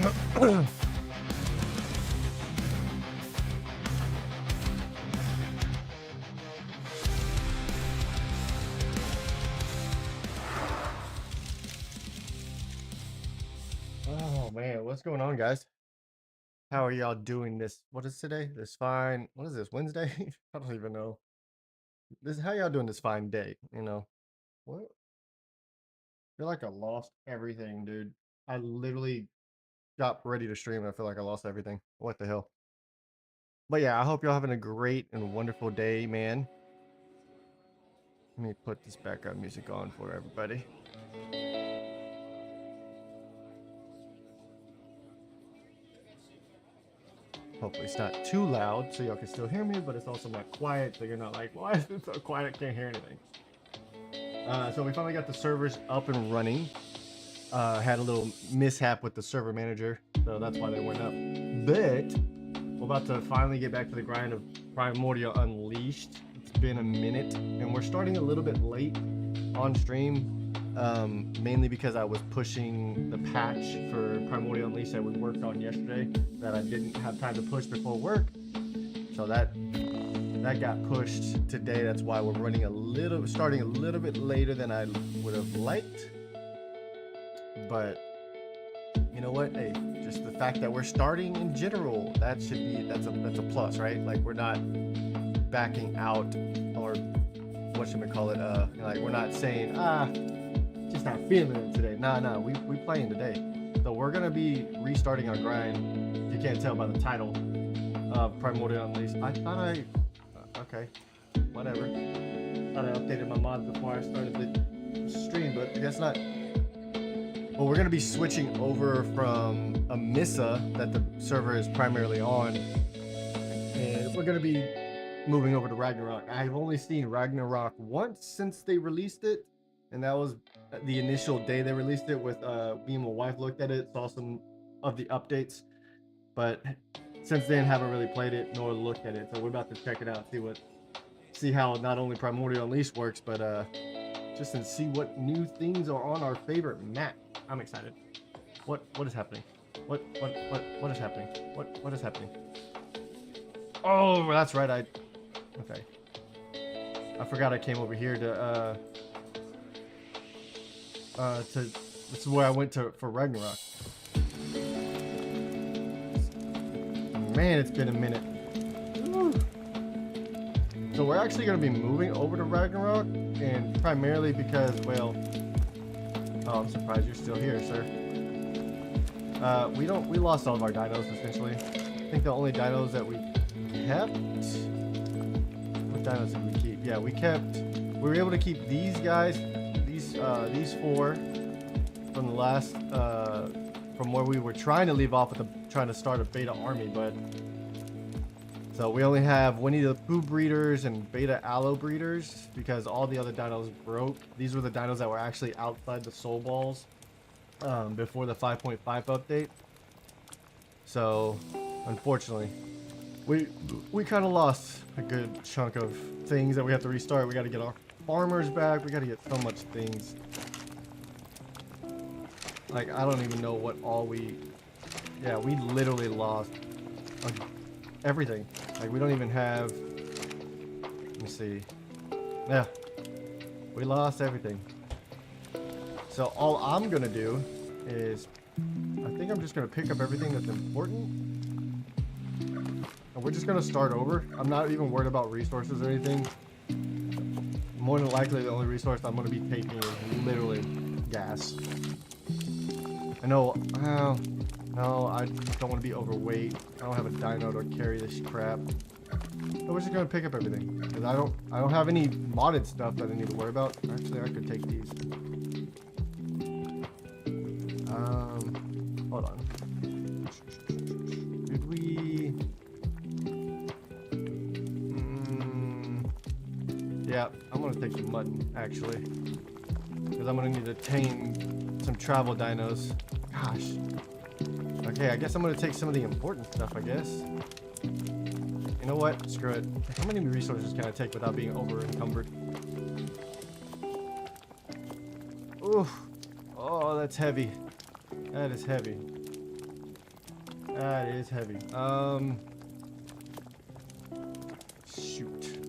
Oh man, what's going on, guys? How are y'all doing this? What is today? This fine. What is this? Wednesday? I don't even know. This how y'all doing this fine day? What? I feel like I lost everything, dude. I literally got ready to stream and I feel like I lost everything. What the hell? But yeah, I hope y'all having a great and wonderful day, man. Let me put this background music on for everybody. Hopefully it's not too loud so y'all can still hear me, but it's also not quiet so you're not like, why is it so quiet? I can't hear anything. So we finally got the servers up and running. Had a little mishap with the server manager, so that's why they went up. But we're about to finally get back to the grind of Primordial Unleashed. It's been a minute, and we're starting a little bit late on stream, mainly because I was pushing the patch for Primordial Unleashed that we worked on yesterday that I didn't have time to push before work. So that got pushed today. That's why we're starting a little bit later than I would have liked. But you know what? Hey, just the fact that we're starting in general, that's a plus, right? Like we're not backing out or what should we call it? Like we're not saying just not feeling it today. Nah, we playing today. So we're gonna be restarting our grind. If you can't tell by the title of Primordial Unleashed. Okay, whatever. Thought I updated my mods before I started the stream, but I guess not. Well, we're going to be switching over from a Missa that the server is primarily on, and we're going to be moving over to Ragnarok. I've only seen Ragnarok once since they released it, and that was the initial day they released it. With me and my wife looked at it, saw some of the updates, but since then haven't really played it nor looked at it. So we're about to check it out, see how not only Primordial Unleashed works, but just to see what new things are on our favorite map. I'm excited. What is happening? What is happening? What is happening? Oh, that's right. Okay. I forgot I came over here to this is where I went for Ragnarok. Man, it's been a minute. Woo. So we're actually going to be moving over to Ragnarok, and primarily because, well, oh, I'm surprised you're still here, sir. We lost all of our dinos, essentially. I think the only dinos that we kept... What dinos did we keep? Yeah, we were able to keep these guys, these four from the last, from where we were trying to leave off with trying to start a beta army, but... So we only have Winnie the Pooh breeders and beta aloe breeders because all the other dinos broke. These were the dinos that were actually outside the soul balls before the 5.5 update. So unfortunately, we kind of lost a good chunk of things that we have to restart. We got to get our farmers back. We got to get so much things. Like I don't even know what all we literally lost everything. Like we don't even have, let me see. Yeah, we lost everything. So all I'm gonna do is, I think I'm just gonna pick up everything that's important. And we're just gonna start over. I'm not even worried about resources or anything. More than likely the only resource I'm gonna be taking is literally gas. I know, no, I don't want to be overweight. I don't have a dino to carry this crap. So we're just gonna pick up everything because I don't have any modded stuff that I need to worry about. Actually, I could take these. Hold on. Did we? Yeah, I'm gonna take some mutton actually because I'm gonna need to tame some travel dinos. Gosh. Okay, I guess I'm gonna take some of the important stuff, I guess. You know what? Screw it. How many resources can I take without being over encumbered? Oof. Oh, that's heavy. That is heavy. That is heavy. Shoot.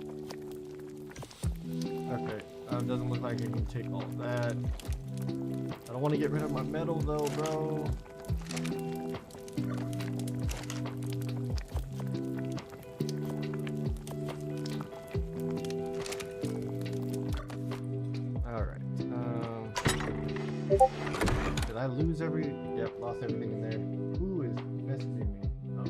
Okay. Doesn't look like I can take all that. I don't want to get rid of my metal though, bro. Did I lose every? Yep, lost everything in there. Who is messaging me? Oh.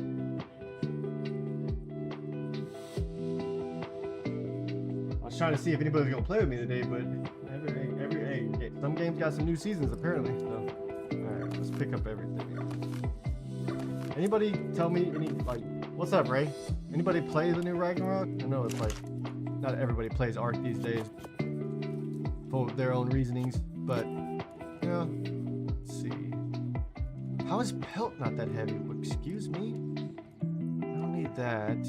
I was trying to see if anybody's gonna play with me today, but some games got some new seasons apparently. So, all right, let's pick up everything. Anybody tell me what's up, Ray? Anybody play the new Ragnarok? I know it's like not everybody plays Ark these days for their own reasonings, but yeah. Let's see. How is pelt not that heavy? Excuse me? I don't need that.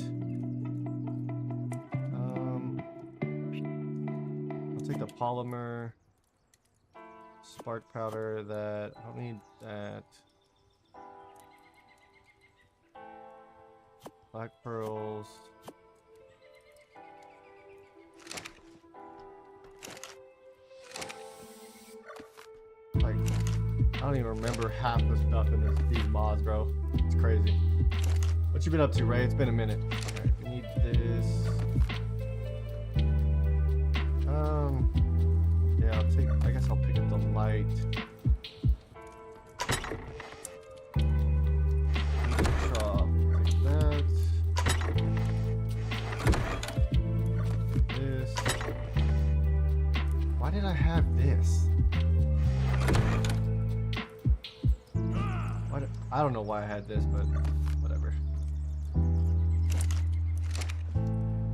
I'll take the polymer. Spark powder, that. I don't need that. Black pearls. Like, I don't even remember half the stuff in these mods, bro. It's crazy. What you been up to, Ray? It's been a minute. Okay, we need this. Yeah, I guess I'll pick up the light. Take that. This. Why did I have this? I don't know why I had this, but whatever.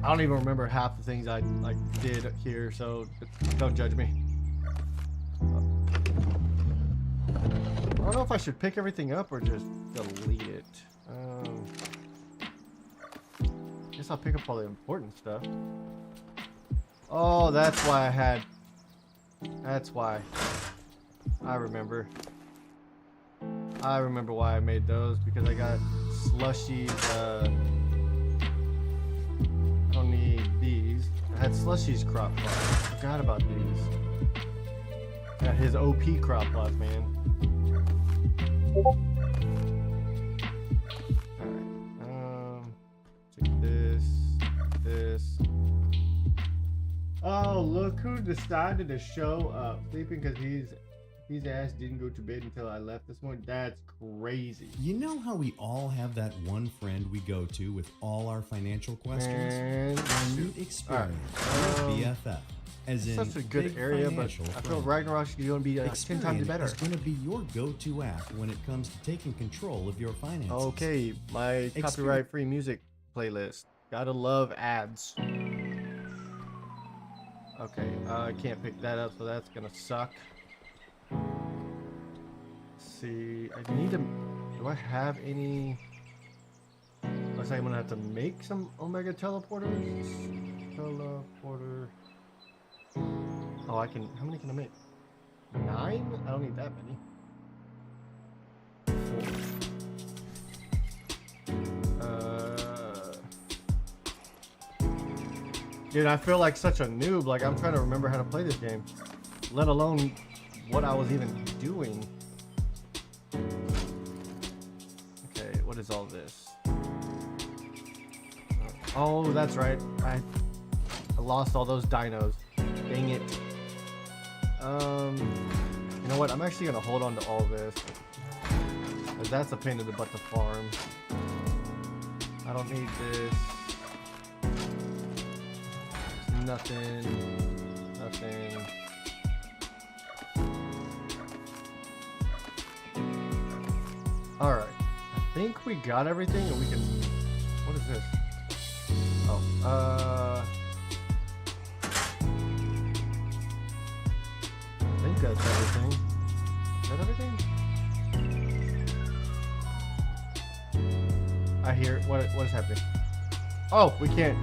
I don't even remember half the things I did here, so don't judge me. I don't know if I should pick everything up or just delete it. Guess I'll pick up all the important stuff. Oh, that's why I had. That's why. I remember. I remember why I made those, because I got slushies. I don't need these. I had slushies crop plots. I forgot about these. Got his OP crop plots, man. Alright. Take this. Oh, look who decided to show up. Sleeping because his ass didn't go to bed until I left this morning. That's crazy. You know how we all have that one friend we go to with all our financial questions? And Meet Experience, BFF. As in such a good area, but I feel Ragnarok is going to be 10 times better. It's going to be your go-to app when it comes to taking control of your finances. Okay, my copyright-free music playlist. Gotta love ads. Okay, I can't pick that up, so that's gonna suck. Let's see, I need to. Do I have any? Looks like I'm gonna have to make some Omega teleporters. Teleporter. Oh, I can. How many can I make? 9? I don't need that many. 4. Dude, I feel like such a noob. Like, I'm trying to remember how to play this game, let alone what I was even doing. Okay, what is all this? Oh, that's right. I lost all those dinos. Dang it. You know what? I'm actually gonna hold on to all this, because that's a pain in the butt to farm. I don't need this. Nothing. Alright. I think we got everything, and we can. What is this? Oh, I think that's everything. Is that everything? I hear what is happening. Oh, we can't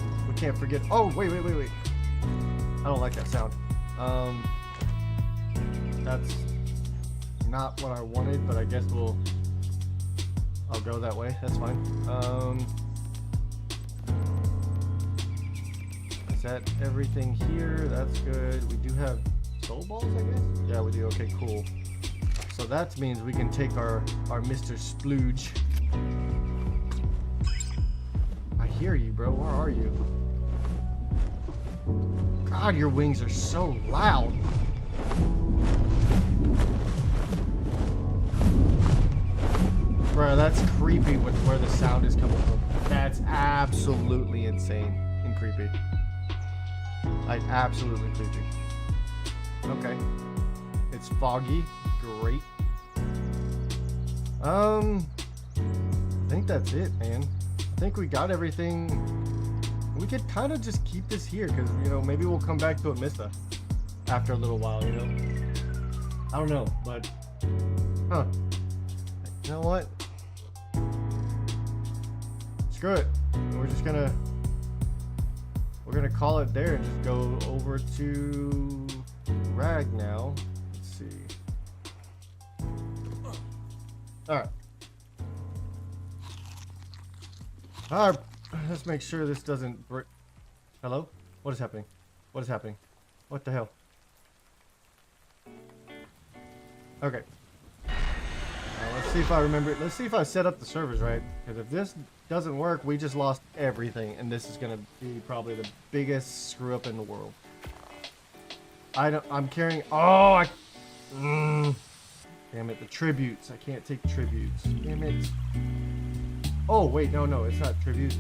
forget. Oh, wait. I don't like that sound. That's not what I wanted, but I guess we'll I'll go that way. That's fine. Is that everything here? That's good. We do have soul balls, I guess? Yeah, we do. Okay, cool. So that means we can take our Mr. Splooge. I hear you, bro. Where are you? God, your wings are so loud. Bro, that's creepy with where the sound is coming from. That's absolutely insane and creepy. Like, absolutely creepy. Okay. It's foggy. Great. I think that's it, man. I think we got everything. We could kind of just keep this here because, you know, maybe we'll come back to Amissa after a little while, you know? I don't know, but... Huh. You know what? Screw it. We're just gonna... We're gonna call it there and just go over to Rag now. Let's see. Alright. Alright. Let's make sure this doesn't break. Hello? What is happening? What is happening? What the hell? Okay. Let's see if I remember. Let's see if I set up the servers right. Because if this doesn't work, we just lost everything. And this is going to be probably the biggest screw up in the world. I'm carrying... Oh! Damn it. The tributes. I can't take tributes. Damn it. Oh, wait. No. It's not tribute.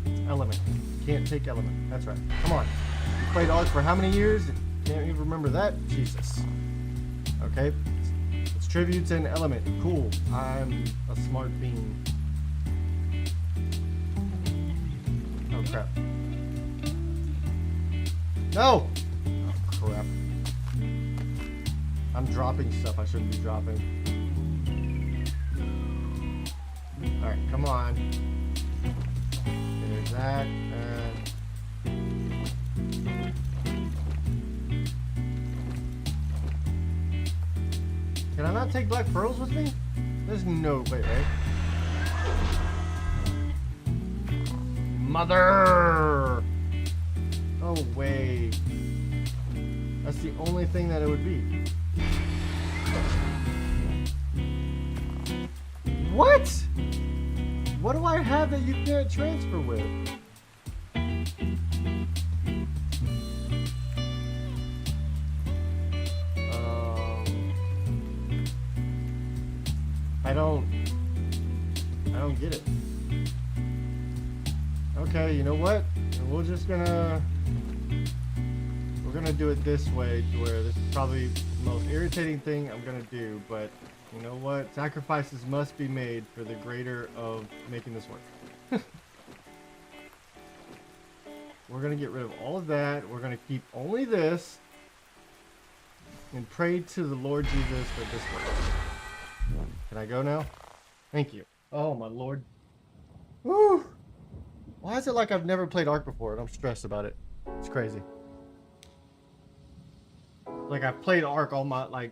It's element. Can't take element. That's right. Come on. You played Ark for how many years? Can't even remember that? Jesus. Okay. It's tributes and element. Cool. I'm a smart bean. Oh, crap. No! Oh, crap. I'm dropping stuff I shouldn't be dropping. Alright, come on. There's that. Can I not take black pearls with me? There's no way, right? Mother! No way. That's the only thing that it would be. What? What do I have that you can't transfer with? I don't get it. Okay, you know what? We're gonna do it this way, to where this is probably the most irritating thing I'm gonna do, but you know what? Sacrifices must be made for the greater of making this work. We're gonna get rid of all of that. We're gonna keep only this and pray to the Lord Jesus that this works. Can I go now? Thank you. Oh my Lord. Woo! Why is it like I've never played Ark before and I'm stressed about it? It's crazy. Like I've played Ark all my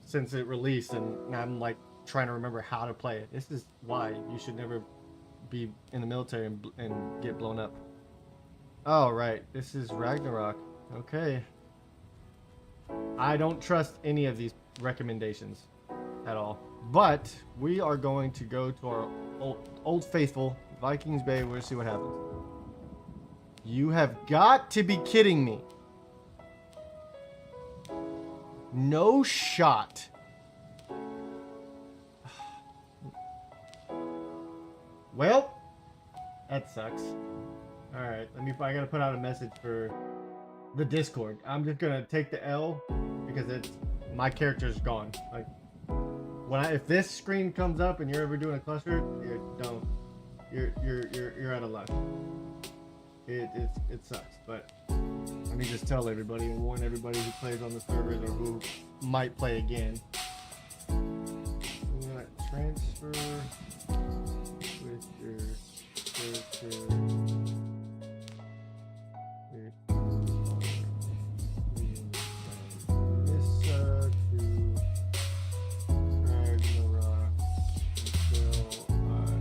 since it released, and now I'm like trying to remember how to play it. This is why you should never be in the military and get blown up. Oh right, this is Ragnarok. Okay. I don't trust any of these recommendations at all. But we are going to go to our old faithful, Vikings Bay. We'll see what happens. You have got to be kidding me. No shot. Well, that sucks. Alright, I gotta put out a message for the Discord. I'm just gonna take the L because my character's gone. Like, if this screen comes up and you're ever doing a cluster, you're out of luck. It sucks, but let me just tell everybody and warn everybody who plays on the servers or who might play again. You want to transfer with your character. To Ragnarok until I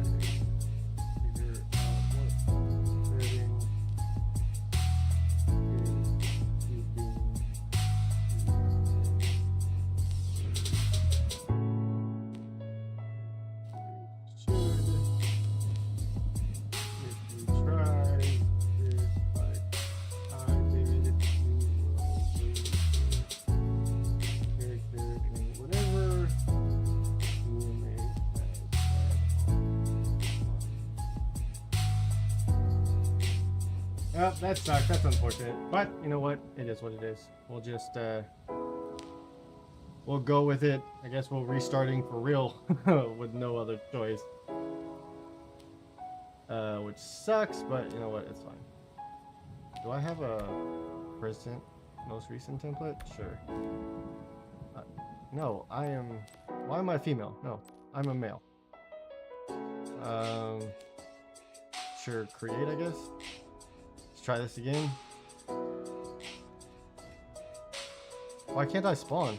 Well, that sucks. That's unfortunate. But you know what? It is what it is. We'll just we'll go with it. I guess we're restarting for real with no other choice. Which sucks, but you know what? It's fine. Do I have a most recent template? Sure. No, I am. Why am I female? No, I'm a male. Sure, create, I guess. Let's try this again. Why can't I spawn?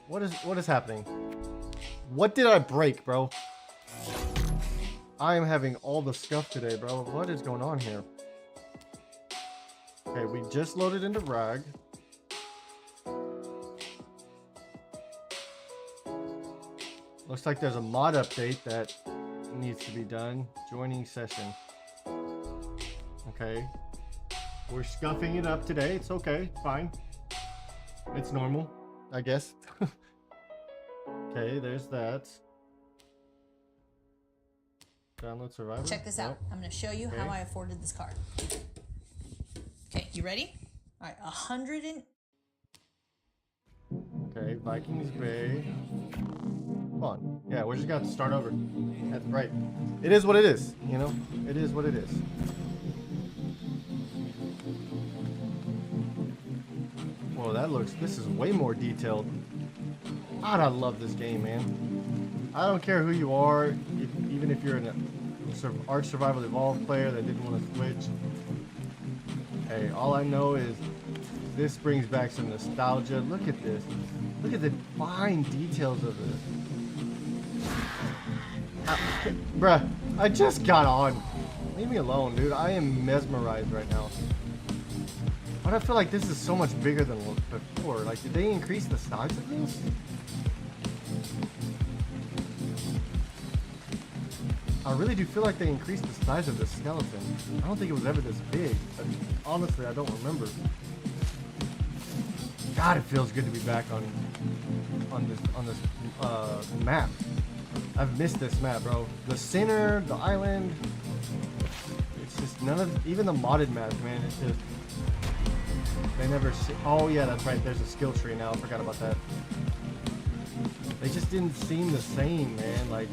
What is happening? What did I break, bro? I am having all the scuff today, bro. What is going on here? Okay, we just loaded into Rag. Looks like there's a mod update that needs to be done. Joining session. Okay. We're scuffing it up today. It's okay. Fine. It's normal, I guess. Okay, there's that. Download Survivor. Check this out. I'm going to show you how I afforded this card. Okay, you ready? All right, 100 and... Okay, Vikings Bay. Come on. Yeah, we're just going to start over. That's right. It is what it is, you know? It is what it is. Whoa, this is way more detailed. God, I love this game, man. I don't care who you are, even if you're an Ark Survival Evolved player that didn't want to switch. Hey, all I know is this brings back some nostalgia. Look at this. Look at the fine details of this. Bruh, I just got on. Leave me alone, dude. I am mesmerized right now. Why do I feel like this is so much bigger than before? Like, did they increase the size of this? I really do feel like they increased the size of the skeleton. I don't think it was ever this big, but honestly, I don't remember. God, it feels good to be back on this map. I've missed this map, bro. The center, the island. It's just even the modded maps, man. It's just they never. Oh yeah, that's right. There's a skill tree now. I forgot about that. They just didn't seem the same, man. Like,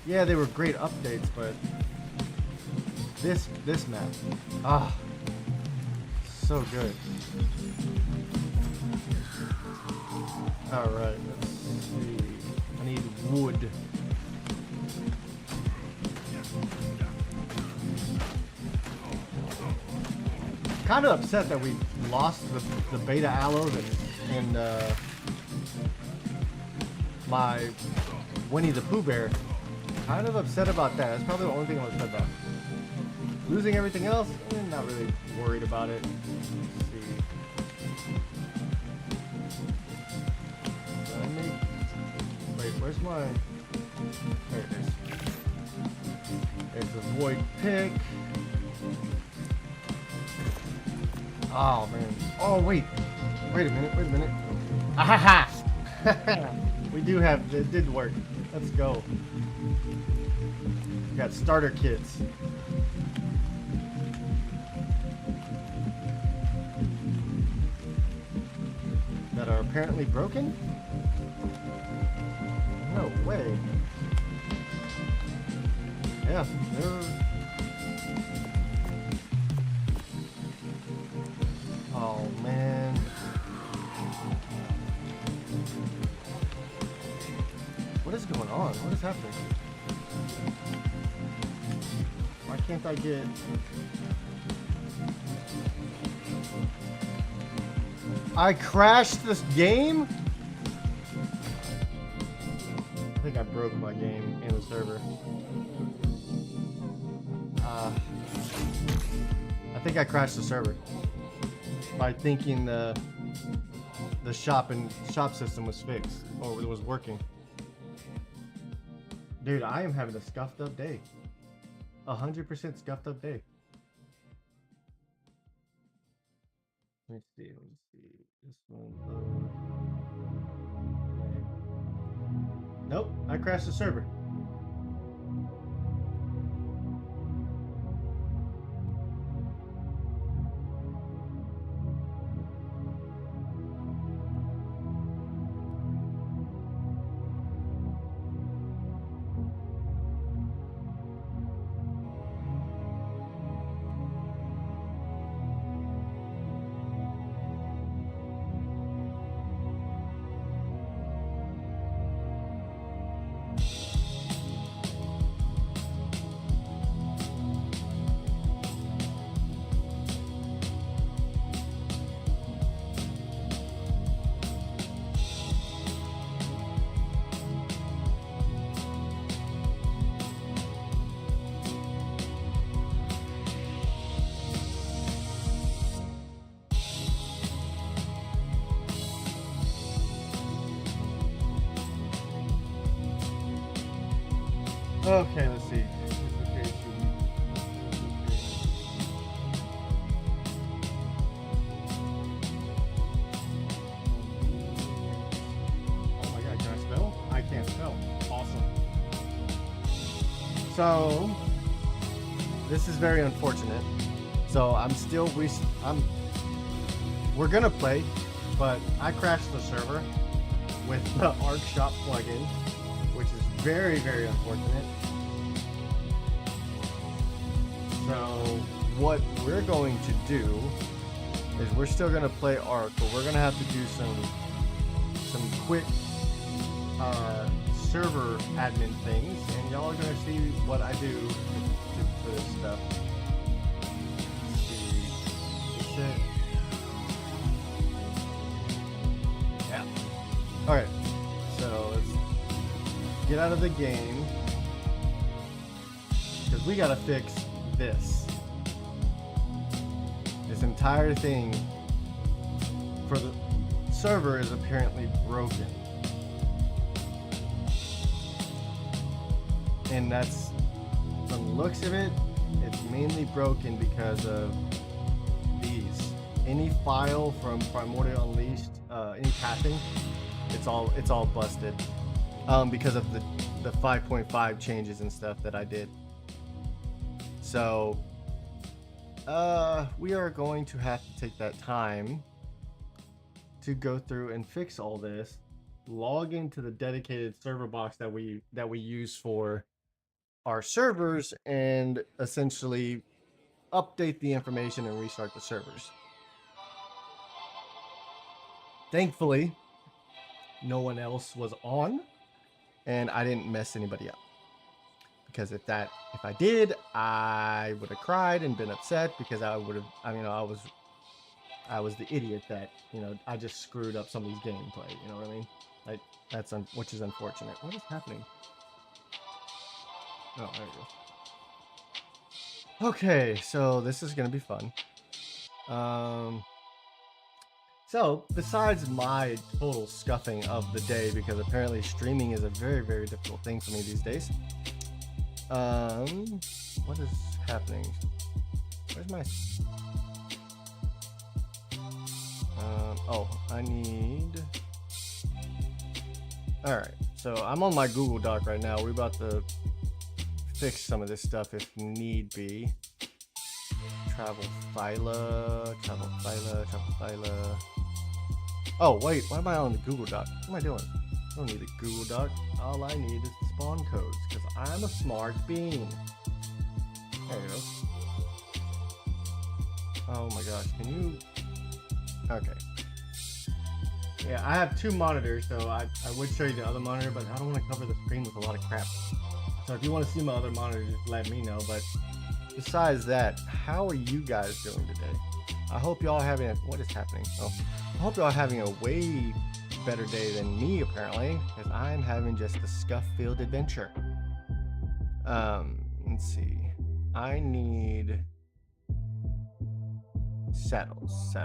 yeah, they were great updates, but this map, so good. All right, let's see. I need wood. Kind of upset that we lost the beta aloes and my Winnie the Pooh bear. Kind of upset about that. That's probably the only thing I'm upset about. Losing everything else, not really worried about it. Let's see. Wait, where's my... There it is. There's the void pick. Oh, man. Oh, wait. Wait a minute. Ahaha! We do have... It did work. Let's go. We got starter kits. That are apparently broken? No way. Yeah, they're... Oh, man. What is going on? What is happening? Why can't I get... I crashed this game? I think I broke my game in the server. I think I crashed the server by thinking the shop system was fixed or it was working. Dude, I am having a scuffed up day. 100% scuffed up day. Let's see. This one. Nope, I crashed the server. Okay, let's see. Okay, oh my god, can I spell? I can't spell. Awesome. So, this is very unfortunate. So we're gonna play, but I crashed the server with the Arc Shop plugin, which is very, very unfortunate. So what we're going to do is we're still going to play Arc, but we're going to have to do some quick server admin things, and y'all are going to see what I do for this stuff. Let's see. Is it? Yeah. Alright. So let's get out of the game, because we got to fix this entire thing for the server is apparently broken, and that's, from the looks of it, it's mainly broken because of these. Any file from Primordial Unleashed, any pathing, it's all busted because of the 5.5 changes and stuff that I did. So, we are going to have to take that time to go through and fix all this, log into the dedicated server box that we use for our servers, and essentially update the information and restart the servers. Thankfully, no one else was on, and I didn't mess anybody up. Because if I did, I would have cried and been upset, because I was the idiot that, I just screwed up somebody's gameplay, you know what I mean? Like, which is unfortunate. What is happening? Oh, there you go. Okay, so this is gonna be fun. So besides my total scuffing of the day, because apparently streaming is a very, very difficult thing for me these days. What is happening? Where's my... oh, I need... Alright, so I'm on my Google Doc right now. We're about to fix some of this stuff if need be. Travel Phyla. Oh, wait, why am I on the Google Doc? What am I doing? I don't need a Google Doc. All I need is the spawn codes, because I'm a smart bean. There you go. Oh my gosh, can you... Okay. Yeah, I have two monitors, so I would show you the other monitor, but I don't want to cover the screen with a lot of crap. So if you want to see my other monitor, just let me know. But besides that, how are you guys doing today? I hope y'all having what is happening? Oh, I hope y'all having a way better day than me, apparently, because I'm having just a scuff-filled adventure. Let's see. I need saddles.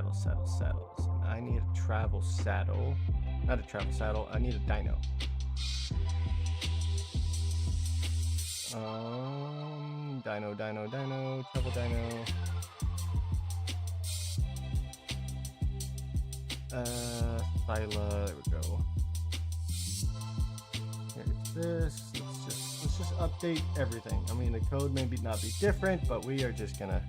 I need a travel saddle. Not a travel saddle. I need a dino. Dino, travel dino. Phyla, there we go. Here, this. Let's just update everything. I mean, the code may not be different, but we're just gonna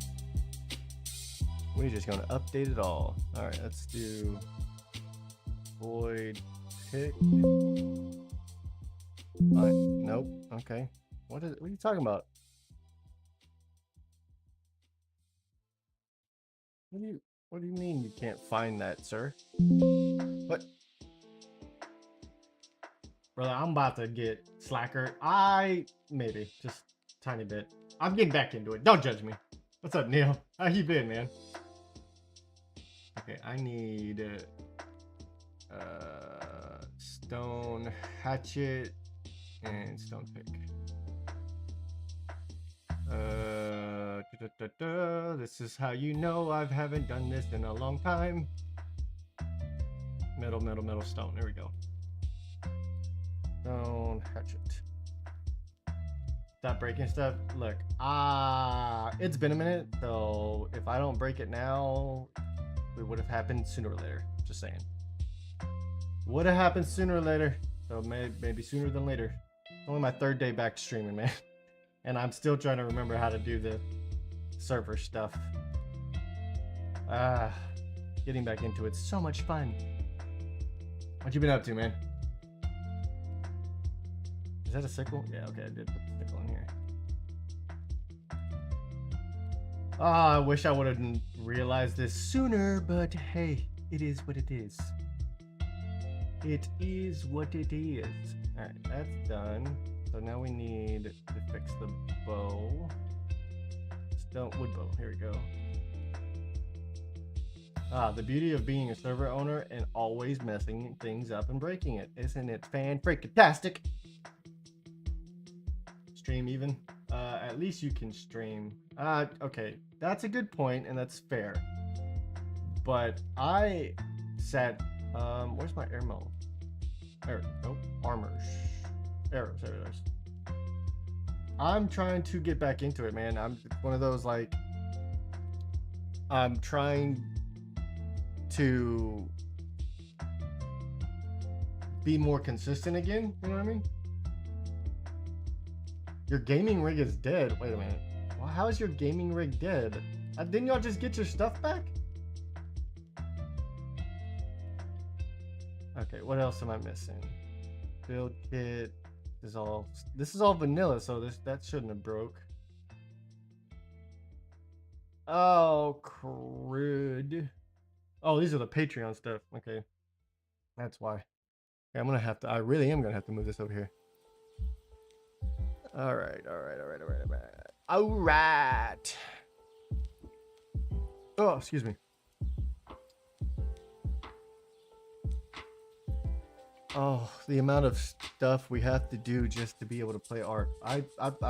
update it all. All right, let's do void pick. Nope. Okay. What are you talking about? What do you mean you can't find that, sir? What? Brother, I'm about to get slacker. Maybe just tiny bit. I'm getting back into it. Don't judge me. What's up, Neil? How you been, man? Okay, I need stone hatchet and stone pick. This is how you know I haven't done this in a long time. Metal, stone. There we go. Stone hatchet. Stop breaking stuff. Look, it's been a minute, so if I don't break it now, it would have happened sooner or later. Just saying. Would have happened sooner or later. So maybe sooner than later. It's only my 3rd day back streaming, man. And I'm still trying to remember how to do the server stuff. Getting back into it's so much fun. What you been up to, man? Is that a sickle? Yeah, okay, I did put the sickle in here. I wish I would have realized this sooner, but hey, it is what it is. It is what it is. Alright, that's done. So now we need to fix the bow. Stone wood bow. Here we go. The beauty of being a server owner and always messing things up and breaking it. Isn't it fan-freaking-tastic? Stream even? At least you can stream. Okay. That's a good point, and that's fair. But I said, where's my airmo? There, nope. Armors. Arrows, there it is. I'm trying to get back into it, man. I'm one of those, like, I'm trying to be more consistent again. You know what I mean? Your gaming rig is dead. Wait a minute. Well, how is your gaming rig dead? Didn't y'all just get your stuff back? Okay, what else am I missing? Build kit. This is all vanilla, so that shouldn't have broke. Oh, crud. Oh, these are the Patreon stuff. Okay. That's why. Okay, I really am gonna have to move this over here. All right. Oh, excuse me. Oh, the amount of stuff we have to do just to be able to play Ark. I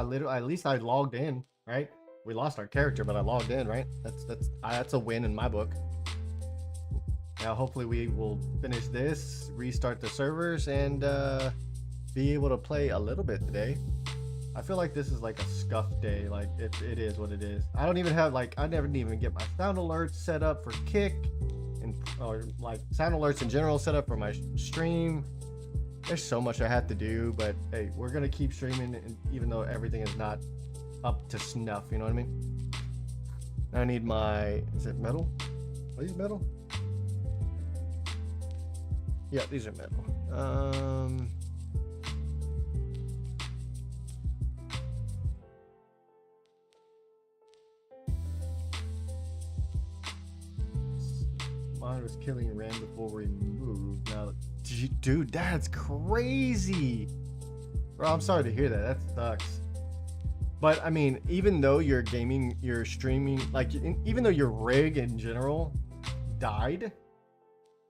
literally, at least I logged in, right? We lost our character, but I logged in, right? That's a win in my book. Now, hopefully we will finish this, restart the servers, and be able to play a little bit today. I feel like this is like a scuff day. Like it is what it is. I don't even have I never even get my sound alerts set up for Kick. Or like sound alerts in general set up for my stream. There's so much I have to do, but hey, we're gonna keep streaming, even though everything is not up to snuff. You know what I mean? I need is it metal? Are these metal? Yeah, these are metal. Mine was killing Ram before we moved. Now, dude, that's crazy. Bro, I'm sorry to hear that. That sucks. But I mean, even though you're streaming, even though your rig in general died,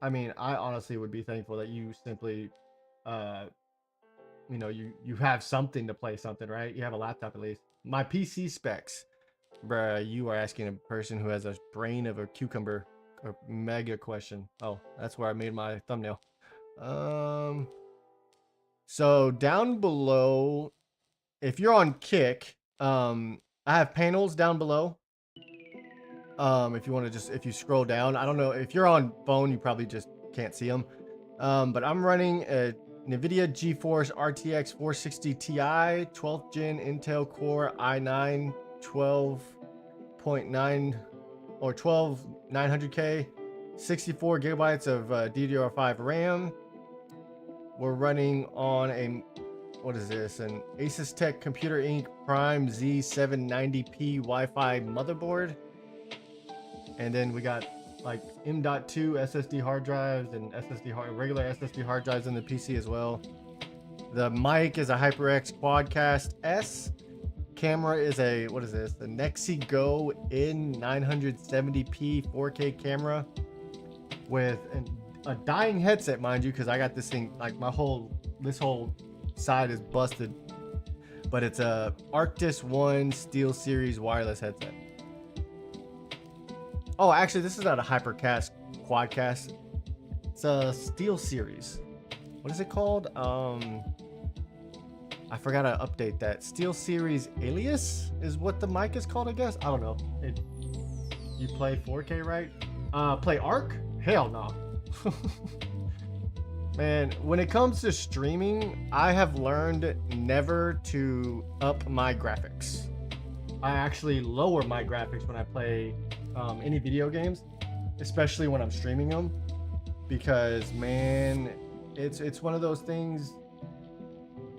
I mean, I honestly would be thankful that you simply, you have something to play something, right? You have a laptop at least. My PC specs, bruh, you are asking a person who has a brain of a cucumber. A mega question. Oh, that's where I made my thumbnail. So down below, if you're on Kick, I have panels down below. If you want to if you scroll down, I don't know if you're on phone, you probably just can't see them. But I'm running a NVIDIA GeForce RTX 460 Ti, 12th gen Intel Core i9 12.9 or 12900K, 64 gigabytes of DDR5 RAM. We're running on a, what is this? An Asus Tech Computer Inc. Prime Z790p Wi-Fi motherboard. And then we got like M.2 SSD hard drives and regular SSD hard drives in the PC as well. The mic is a HyperX Quadcast S. Camera is a, what is this? The Nexi Go N970p 4K camera with a dying headset, mind you, because I got this thing, like this whole side is busted. But it's a Arctis One Steel Series wireless headset. Oh, actually, this is not a Hypercast Quadcast. It's a Steel Series. What is it called? I forgot to update that. Steel Series Alias is what the mic is called, I guess. I don't know. You play 4K, right? Play Arc? Hell no. Man, when it comes to streaming, I have learned never to up my graphics. I actually lower my graphics when I play any video games, especially when I'm streaming them, because man, it's one of those things.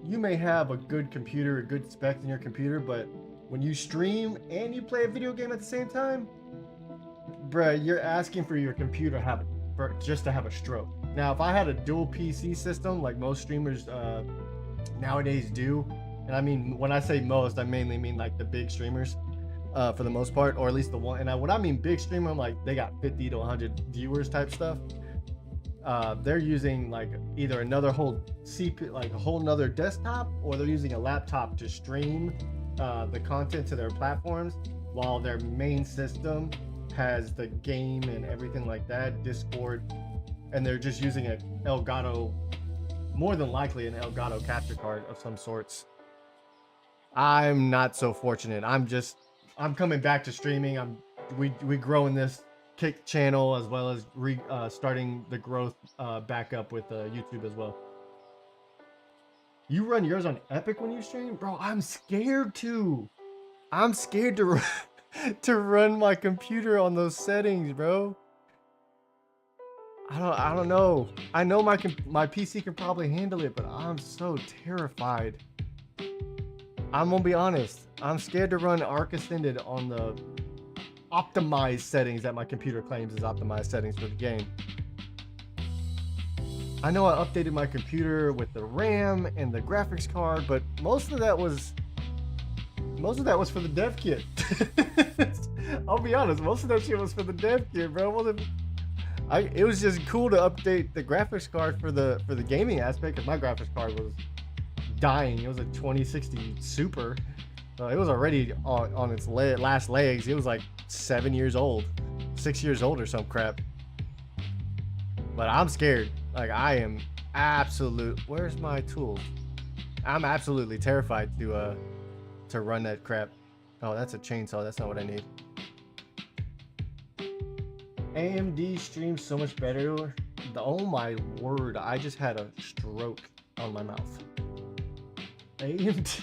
You may have a good computer, a good spec in your computer, but when you stream and you play a video game at the same time, bruh, you're asking for your computer just to have a stroke. Now, if I had a dual PC system like most streamers nowadays do, and I mean, when I say most, I mainly mean like the big streamers for the most part, or at least the one. And when I mean big streamer, I'm like they got 50 to 100 viewers type stuff. They're using like either another whole CPU, like a whole nother desktop, or they're using a laptop to stream the content to their platforms, while their main system has the game and everything like that, Discord, and they're just using an Elgato, more than likely an Elgato capture card of some sorts. I'm not so fortunate. I'm coming back to streaming. We growing this Kick channel, as well as starting the growth back up with YouTube as well. You run yours on Epic when you stream? Bro, I'm scared to. I'm scared to to run my computer on those settings, bro. I don't know. I know my PC can probably handle it, but I'm so terrified. I'm gonna be honest. I'm scared to run Arc Ascended on the optimized settings that my computer claims is optimized settings for the game. I know I updated my computer with the RAM and the graphics card, but most of that was for the dev kit. I'll be honest, most of that shit was for the dev kit, bro. It was just cool to update the graphics card for the gaming aspect, because my graphics card was dying. It was a 2060 Super. It was already on its last legs. It was like 7 years old, 6 years old or some crap. But I'm scared. Like, I am where's my tools? I'm absolutely terrified to run that crap. Oh, that's a chainsaw. That's not what I need. AMD streams so much better. Oh my word, I just had a stroke on my mouth. AMD.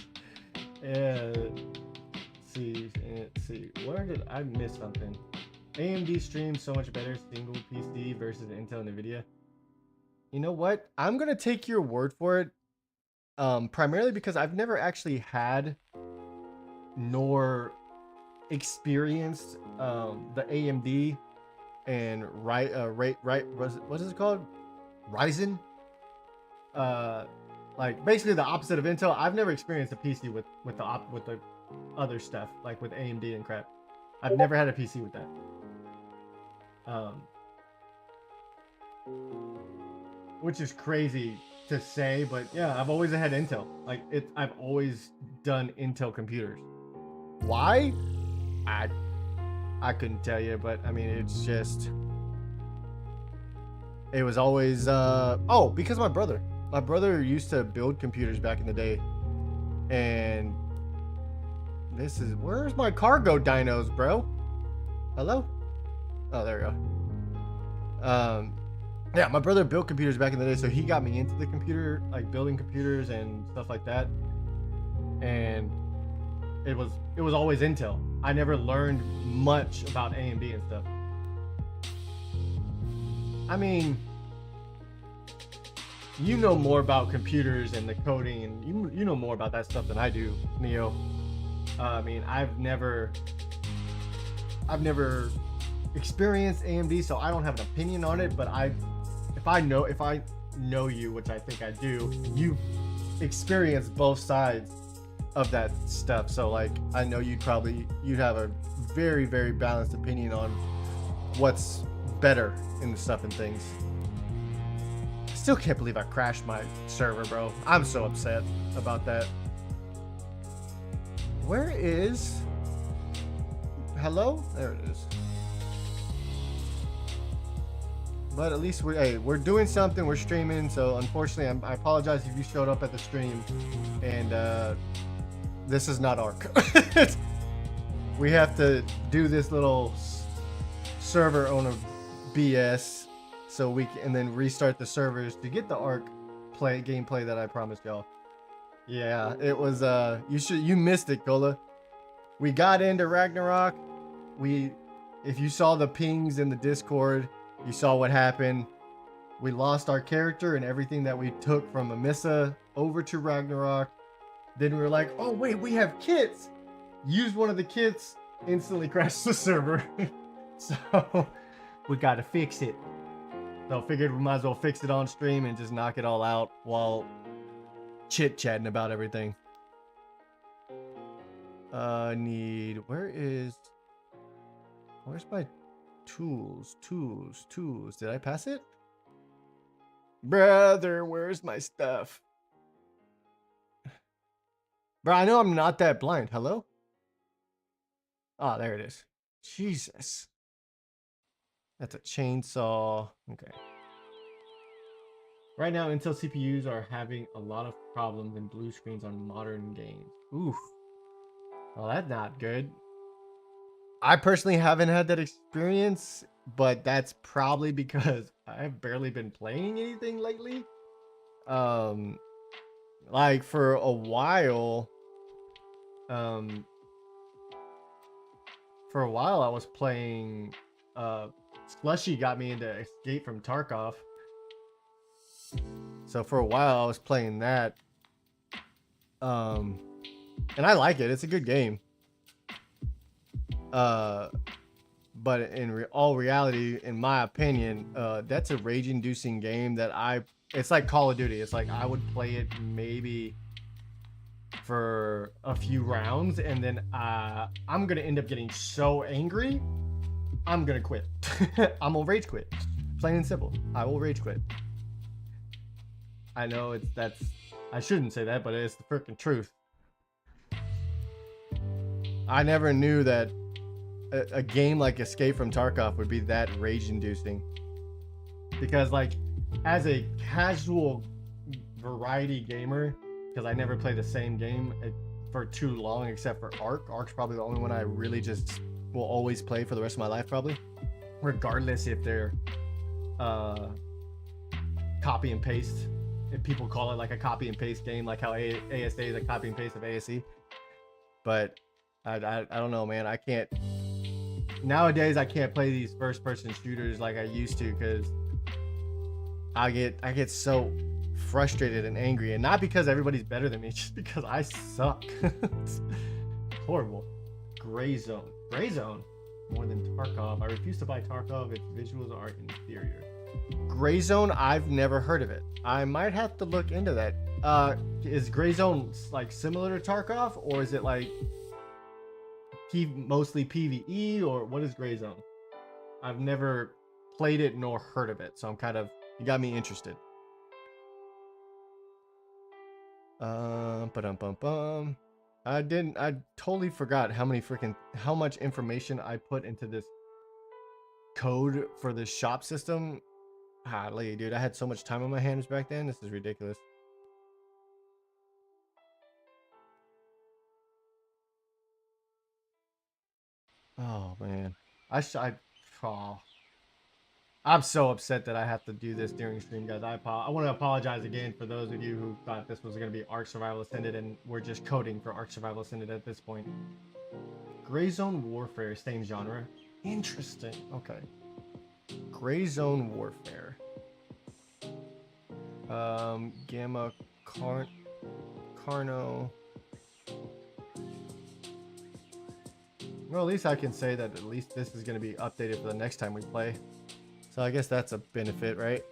Let's see. Where did I miss something? AMD streams so much better single PC versus Intel and NVIDIA. You know what? I'm gonna take your word for it. Primarily because I've never actually had nor experienced the AMD and what is it called? Ryzen. Like basically the opposite of Intel. I've never experienced a PC with the other stuff, like with AMD and crap. I've never had a PC with that. Which is crazy to say, but yeah, I've always had Intel. I've always done Intel computers. Why? I couldn't tell you, but I mean, it's just, it was always because my brother used to build computers back in the day, and where's my cargo dinos, bro? Hello? Oh, there we go. Yeah, my brother built computers back in the day, so he got me into the computer, like building computers and stuff like that. And it was always Intel. I never learned much about AMD and stuff. I mean, you know more about computers and the coding, and you know more about that stuff than I do, Neo. I mean, I've never experienced AMD, so I don't have an opinion on it. But if I know you, which I think I do, you experience both sides of that stuff. So like, I know you'd have a very, very balanced opinion on what's better in the stuff and things. Still can't believe I crashed my server, bro. I'm so upset about that. Where is... Hello? There it is. But at least we're doing something. We're streaming. So unfortunately, I apologize if you showed up at the stream. And this is not Ark. We have to do this little server owner BS so we can, and then restart the servers to get the Ark gameplay that I promised y'all. Yeah, it was you missed it, Gola. We got into Ragnarok. If you saw the pings in the Discord, you saw what happened. We lost our character and everything that we took from Amissa over to Ragnarok. Then we were like, oh wait, we have kits. Used one of the kits, instantly crashed the server. So we gotta fix it. So I figured we might as well fix it on stream and just knock it all out while chit-chatting about everything. Where's my tools? Did I pass it? Brother, where's my stuff? Bro, I know I'm not that blind. Hello? Ah, there it is. Jesus. That's a chainsaw. Okay. Right now, Intel CPUs are having a lot of problems in blue screens on modern games. Oof. Well, that's not good. I personally haven't had that experience, but that's probably because I've barely been playing anything lately. Like for a while, I was playing, Slushy got me into Escape from Tarkov. So for a while I was playing that. And I like it. It's a good game. But in all reality, in my opinion, that's a rage-inducing game that it's like Call of Duty. It's like I would play it maybe for a few rounds, and then I'm gonna end up getting so angry, I'm gonna quit. I'm gonna rage quit. Plain and simple. I will rage quit. I know I shouldn't say that, but it's the freaking truth. I never knew that a game like Escape from Tarkov would be that rage-inducing. Because like, as a casual variety gamer, because I never play the same game for too long except for Ark. Ark's probably the only one I really just will always play for the rest of my life, probably. Regardless if they're copy and paste. If people call it like a copy and paste game, like how ASA is a copy and paste of ASE. But I don't know, man. I can't. Nowadays, I can't play these first-person shooters like I used to, because I get so frustrated and angry, and not because everybody's better than me, just because I suck. It's horrible. Gray Zone more than Tarkov. I refuse to buy Tarkov. Its visuals are inferior. Gray Zone, I've never heard of it. I might have to look into that. Is Gray Zone like similar to Tarkov, or is it like mostly PvE, or what is Gray Zone? I've never played it nor heard of it, so you got me interested. I totally forgot how much information I put into this code for this shop system. Golly, dude, I had so much time on my hands back then. This is ridiculous. Oh man, I'm so upset that I have to do this during stream, guys. I want to apologize again for those of you who thought this was going to be Ark Survival Ascended, and we're just coding for Ark Survival Ascended at this point. Gray Zone Warfare, same genre. Interesting. Okay. Gray Zone Warfare. Gamma Carno. Well, at least I can say that at least this is going to be updated for the next time we play. So I guess that's a benefit, right?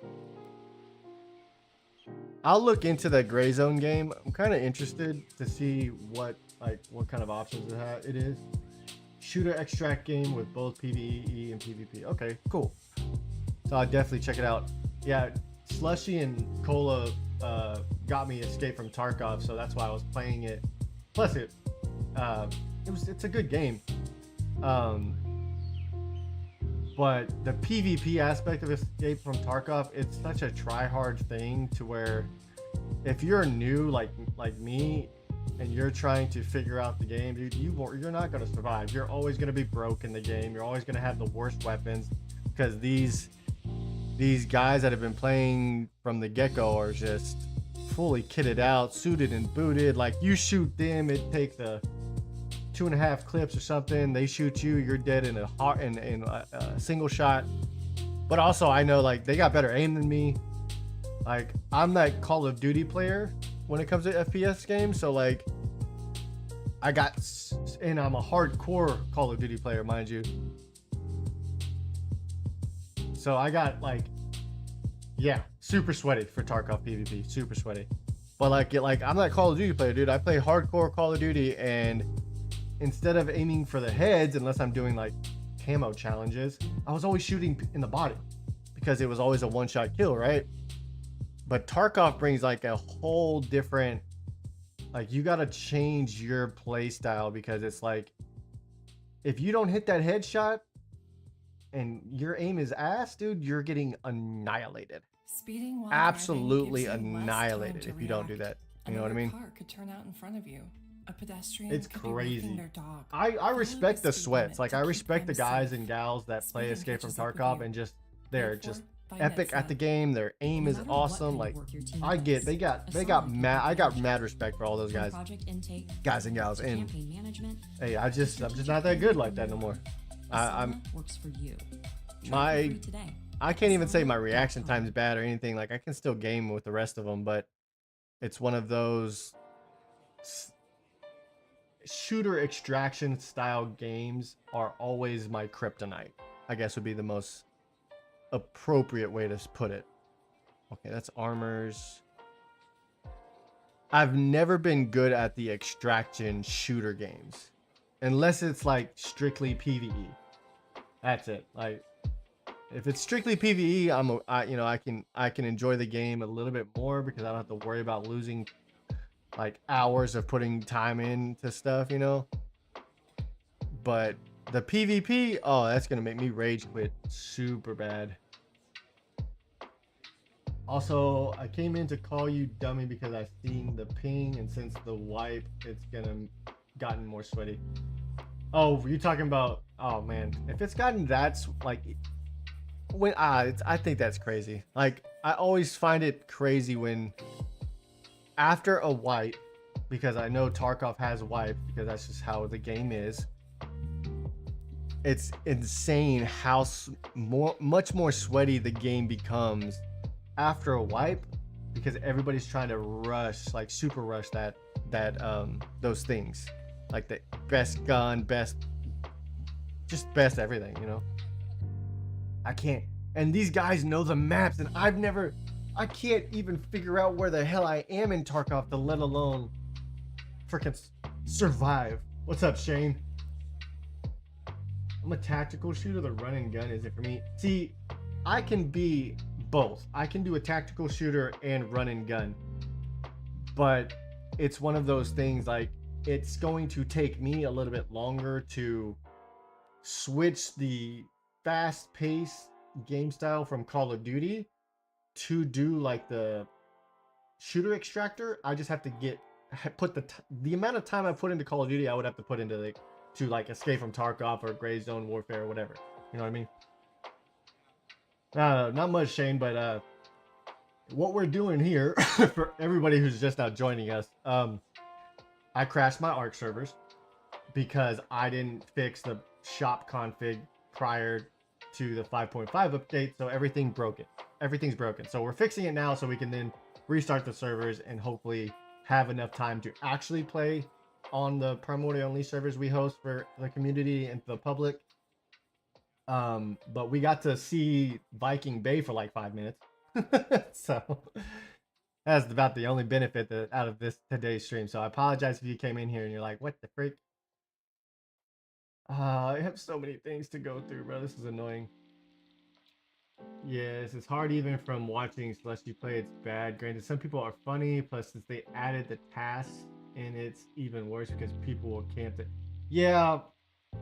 I'll look into that Gray Zone game. I'm kind of interested to see what kind of options it is. Shooter extract game with both PvE and PvP. Okay, cool. So I'll definitely check it out. Yeah, Slushy and Cola got me Escape from Tarkov, so that's why I was playing it. Plus it's a good game. But the PvP aspect of Escape from Tarkov, it's such a try-hard thing to where if you're new like me and you're trying to figure out the game, dude, you're not going to survive. You're always going to be broke in the game. You're always going to have the worst weapons because these guys that have been playing from the get-go are just fully kitted out, suited and booted. Like, you shoot them, it takes a 2.5 clips or something. They shoot you, you're dead in a single shot. But also, I know, like, they got better aim than me. Like, I'm that Call of Duty player when it comes to FPS games, so like I'm a hardcore Call of Duty player, mind you. So I got super sweaty for Tarkov PvP, super sweaty. But like I'm that Call of Duty player, dude. I play hardcore Call of Duty, and instead of aiming for the heads, unless I'm doing like camo challenges, I was always shooting in the body because it was always a one-shot kill, right? But Tarkov brings like a whole different, like, you got to change your play style, because it's like, if you don't hit that headshot and your aim is ass, dude, you're getting annihilated. Speeding while Absolutely driving gives you annihilated less time if to you don't do react. that. You know what I mean? Another car could turn out in front of you. A pedestrian It's could be walking crazy. their dog. I respect the speed sweats. limit Like, to I keep respect the them guys safe. and gals that play Speeding Escape from catches up with Tarkov you. and just they're Therefore, just by epic at the game. Their aim is awesome. Like, I get they got mad. I got mad respect for all those guys, guys and gals. And hey, I'm just not that good like that no more. I'm works for you. I can't even say my reaction time is bad or anything. Like, I can still game with the rest of them, but it's one of those shooter extraction style games are always my kryptonite, I guess would be the most appropriate way to put it. Okay, that's armors. I've never been good at the extraction shooter games unless it's like strictly PvE. That's it. Like, if it's strictly PvE, I can enjoy the game a little bit more because I don't have to worry about losing like hours of putting time into stuff, you know. But the PvP, oh, that's gonna make me rage quit super bad. Also, I came in to call you dummy because I seen the ping, and since the wipe, it's gotten more sweaty. Oh, you talking about? Oh man, if it's gotten that like when I think that's crazy. Like, I always find it crazy when after a wipe, because I know Tarkov has wipe because that's just how the game is. It's insane how much more sweaty the game becomes after a wipe, because everybody's trying to rush, like super rush those things, like the best gun, best everything, you know. I can't, and these guys know the maps, and I can't even figure out where the hell I am in Tarkov to let alone freaking survive. What's up, Shane? I'm a tactical shooter. The run and gun isn't for me. See, I can be both. I can do a tactical shooter and run and gun, but it's one of those things, like, it's going to take me a little bit longer to switch the fast-paced game style from Call of Duty to do like the shooter extractor. I just have to put the amount of time I put into Call of Duty, I would have to put into like Escape from Tarkov or Gray Zone Warfare or whatever. You know what I mean? Not much, Shane, but what we're doing here for everybody who's just now joining us, I crashed my Arc servers because I didn't fix the shop config prior to the 5.5 update, so everything's broken. So we're fixing it now so we can then restart the servers and hopefully have enough time to actually play on the Primordial Unleashed servers we host for the community and the public. But we got to see Viking Bay for like 5 minutes. So that's about the only benefit that out of today's stream. So I apologize if you came in here and you're like, what the freak? I have so many things to go through, bro. This is annoying. Yes, it's hard even from watching Celestia play. It's bad. Granted, some people are funny. Plus, since they added the tasks, and it's even worse because people will camp it. Yeah.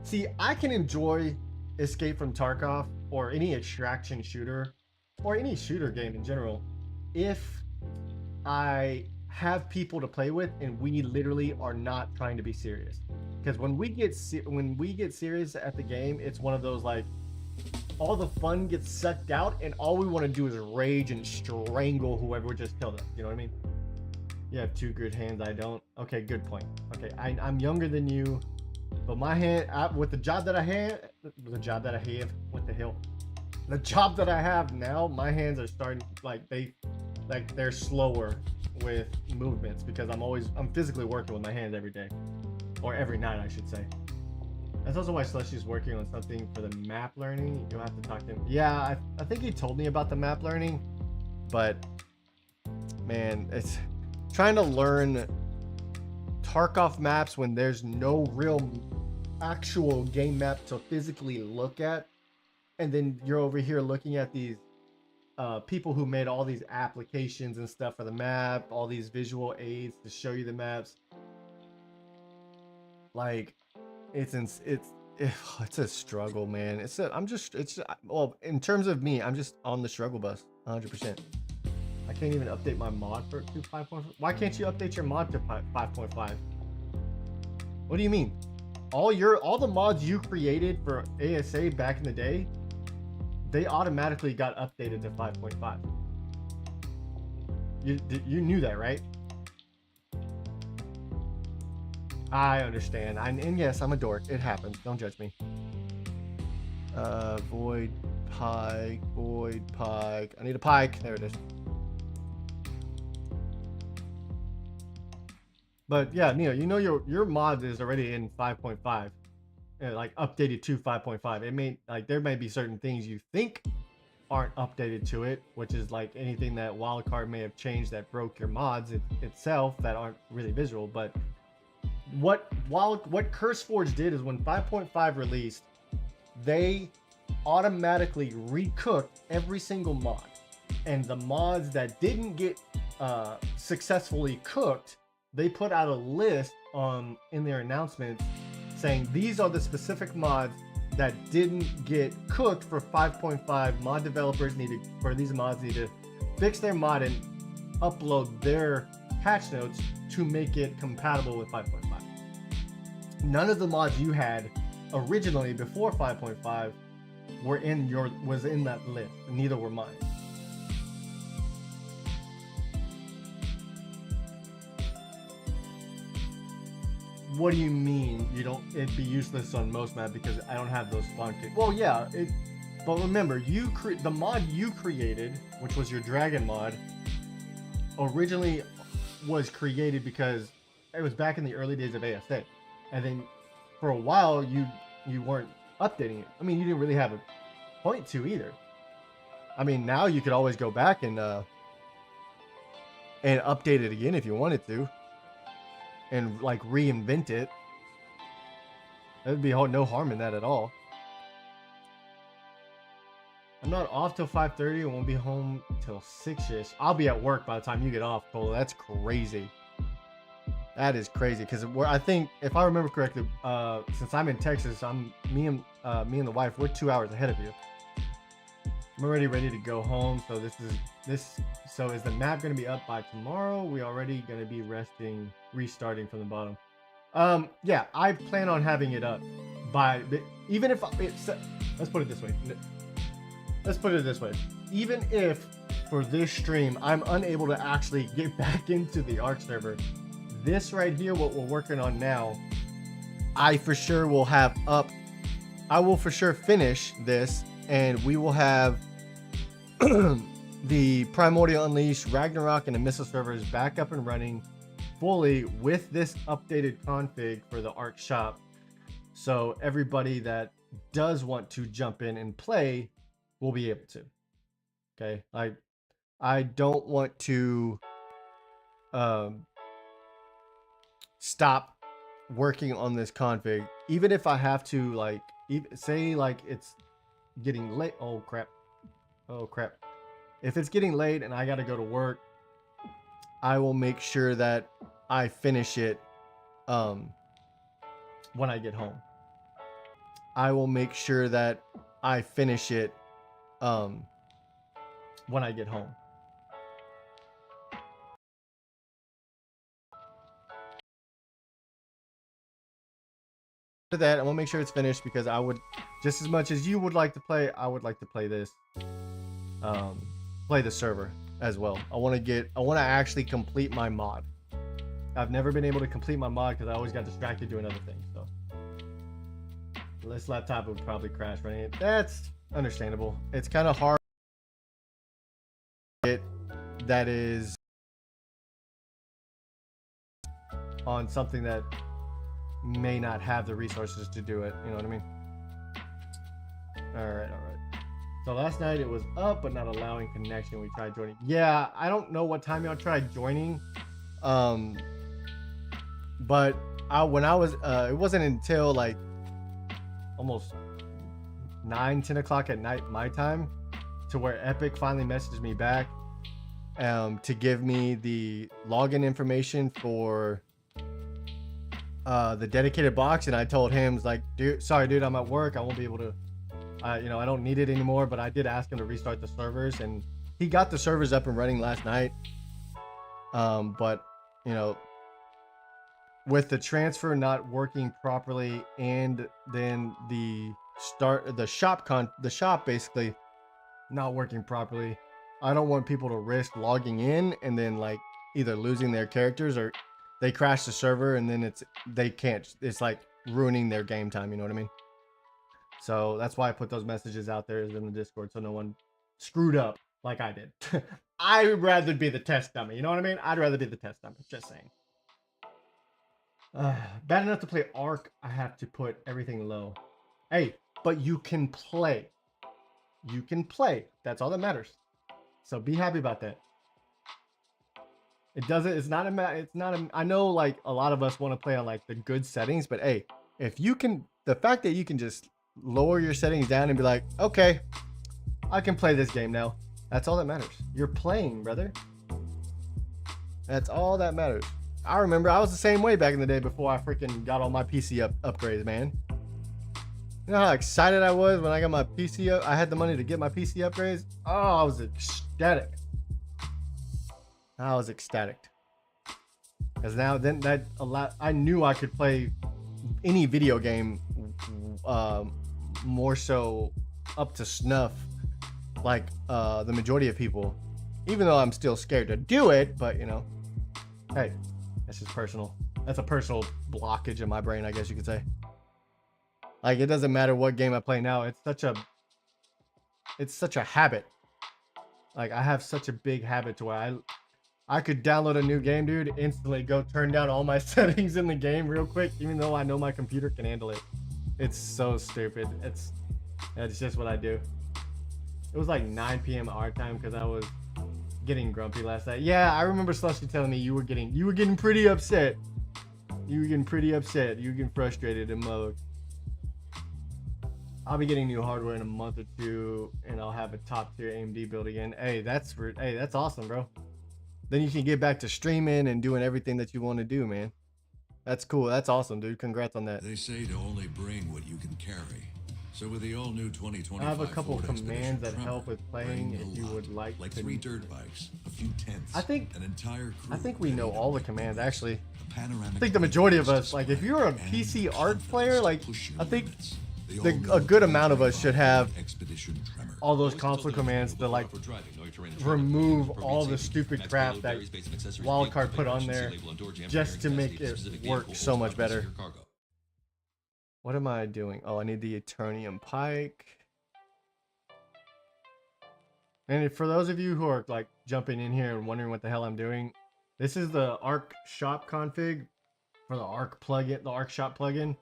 See, I can enjoy Escape from Tarkov or any extraction shooter or any shooter game in general if I have people to play with and we literally are not trying to be serious. Because when we get serious at the game, it's one of those like all the fun gets sucked out and all we want to do is rage and strangle whoever just killed us. You know what I mean? You have 2 good hands. I don't. Okay, good point. Okay, I'm younger than you, but my hand with the job that I have, what the hell? The job that I have now, my hands are starting they're slower with movements because I'm physically working with my hands every day, or every night, I should say. That's also why Celestia's working on something for the map learning. You'll have to talk to him. Yeah, I think he told me about the map learning, but man, it's trying to learn Tarkov maps when there's no real actual game map to physically look at, and then you're over here looking at these people who made all these applications and stuff for the map, all these visual aids to show you the maps. Like, it's a struggle, man. Well, in terms of me, I'm just on the struggle bus 100%. I can't even update my mod for 5.5. Why can't you update your mod to 5.5? What do you mean? All the mods you created for ASA back in the day, they automatically got updated to 5.5. You knew that, right? I understand. And yes, I'm a dork. It happens. Don't judge me. Void pike. I need a pike. There it is. But yeah, Neil, you know your mod is already in 5.5, like updated to 5.5. It may there may be certain things you think aren't updated to it, which is like anything that Wildcard may have changed that broke your mods itself that aren't really visual. But what CurseForge did is when 5.5 released, they automatically recooked every single mod, and the mods that didn't get successfully cooked, they put out a list in their announcements saying these are the specific mods that didn't get cooked for 5.5. Mod developers for these mods need to fix their mod and upload their patch notes to make it compatible with 5.5. None of the mods you had originally before 5.5 was in that list. Neither were mine. What do you mean you don't? It'd be useless on most maps because I don't have those spawn kits. Well, yeah, but remember, the mod you created, which was your dragon mod, originally was created because it was back in the early days of ASA, and then for a while you weren't updating it. I mean, you didn't really have a point to either. I mean, now you could always go back and update it again if you wanted to. And like reinvent it. There'd be no harm in that at all. I'm not off till 5:30 and won't be home till 6ish. I'll be at work by the time you get off, Cole. That's crazy. That is crazy because I think if I remember correctly, since I'm in Texas, me and the wife, we're 2 hours ahead of you. I'm already ready to go home. So So is the map going to be up by tomorrow? We already going to be restarting from the bottom. Yeah, I plan on having it up by, even if let's put it this way. let's put it this way. Even if for this stream I'm unable to actually get back into the Ark server, this right here, what we're working on now, I for sure will have up. I will for sure finish this, and we will have the Primordial Unleashed, Ragnarok, and the missile servers back up and running fully with this updated config for the Ark shop. So everybody that does want to jump in and play will be able to. Okay, I don't want to stop working on this config, even if I have to, like, say like it's getting late. Oh crap. If it's getting late and I got to go to work, I will make sure that I finish it when I get home. I will make sure that I finish it when I get home. For that, I want to make sure it's finished, because I would, just as much as you would like to play, I would like to play this, play the server as well. I want to actually complete my mod. I've never been able to complete my mod because I always got distracted doing other things. So this laptop would probably crash running it. That's understandable. It's kind of hard. That is on something that may not have the resources to do it. You know what I mean? All right. So last night it was up, but not allowing connection. We tried joining. Yeah, I don't know what time y'all tried joining. But when I was, it wasn't until like almost 9-10 o'clock at night my time, to where Epic finally messaged me back to give me the login information for the dedicated box. And I told him, it's like, dude, sorry dude, I'm at work, I won't be able to, you know, I don't need it anymore. But I did ask him to restart the servers, and he got the servers up and running last night. But you know, with the transfer not working properly, and then the shop basically not working properly, I don't want people to risk logging in and then like either losing their characters, or they crash the server and then it's like ruining their game time. You know what I mean? So that's why I put those messages out there in the Discord, so no one screwed up like I did. I would rather be the test dummy. You know what I mean? I'd rather be the test dummy. Just saying. Bad enough to play Ark, I have to put everything low. Hey, but you can play. You can play. That's all that matters. So be happy about that. I know like a lot of us want to play on like the good settings, but hey, if you can, the fact that you can just lower your settings down and be like, okay, I can play this game now. That's all that matters. You're playing, brother. That's all that matters. I remember I was the same way back in the day before I freaking got all my PC upgrades, man. You know how excited I was when I got my PC up? I had the money to get my PC upgrades. Oh, I was ecstatic. Because now then I knew I could play any video game more so up to snuff like the majority of people, even though I'm still scared to do it. But you know, hey, that's just personal. That's a personal blockage in my brain, I guess you could say. Like, it doesn't matter what game I play now. It's such a habit. Like, I have such a big habit to where I could download a new game, dude, instantly go turn down all my settings in the game real quick, even though I know my computer can handle it. It's so stupid. It's just what I do. It was like 9 p.m. our time because I was getting grumpy last night. Yeah, I remember Slushy telling me you were getting pretty upset. You were getting frustrated and mode. I'll be getting new hardware in a month or two, and I'll have a top tier AMD build again. Hey, that's awesome, bro. Then you can get back to streaming and doing everything that you want to do, man. That's cool. That's awesome, dude. Congrats on that. They say to only bring what you can carry. So with the all-new 2025 I have a couple Ford commands that Expedition help with playing if you would like to. 3 dirt bikes, a few tents, an entire crew. I think we know all the commands, actually. I I think the majority of us, like, if you're a PC Ark player, like, I think a good amount of us should have Expedition Tremor. all those console commands to like remove all the stupid crap that Wildcard put on there just to make it work so much better. What am I doing? Oh, I need the Eternium Pike. And for those of you who are like jumping in here and wondering what the hell I'm doing, this is the Arc Shop config for the Arc plugin, the Arc Shop plugin,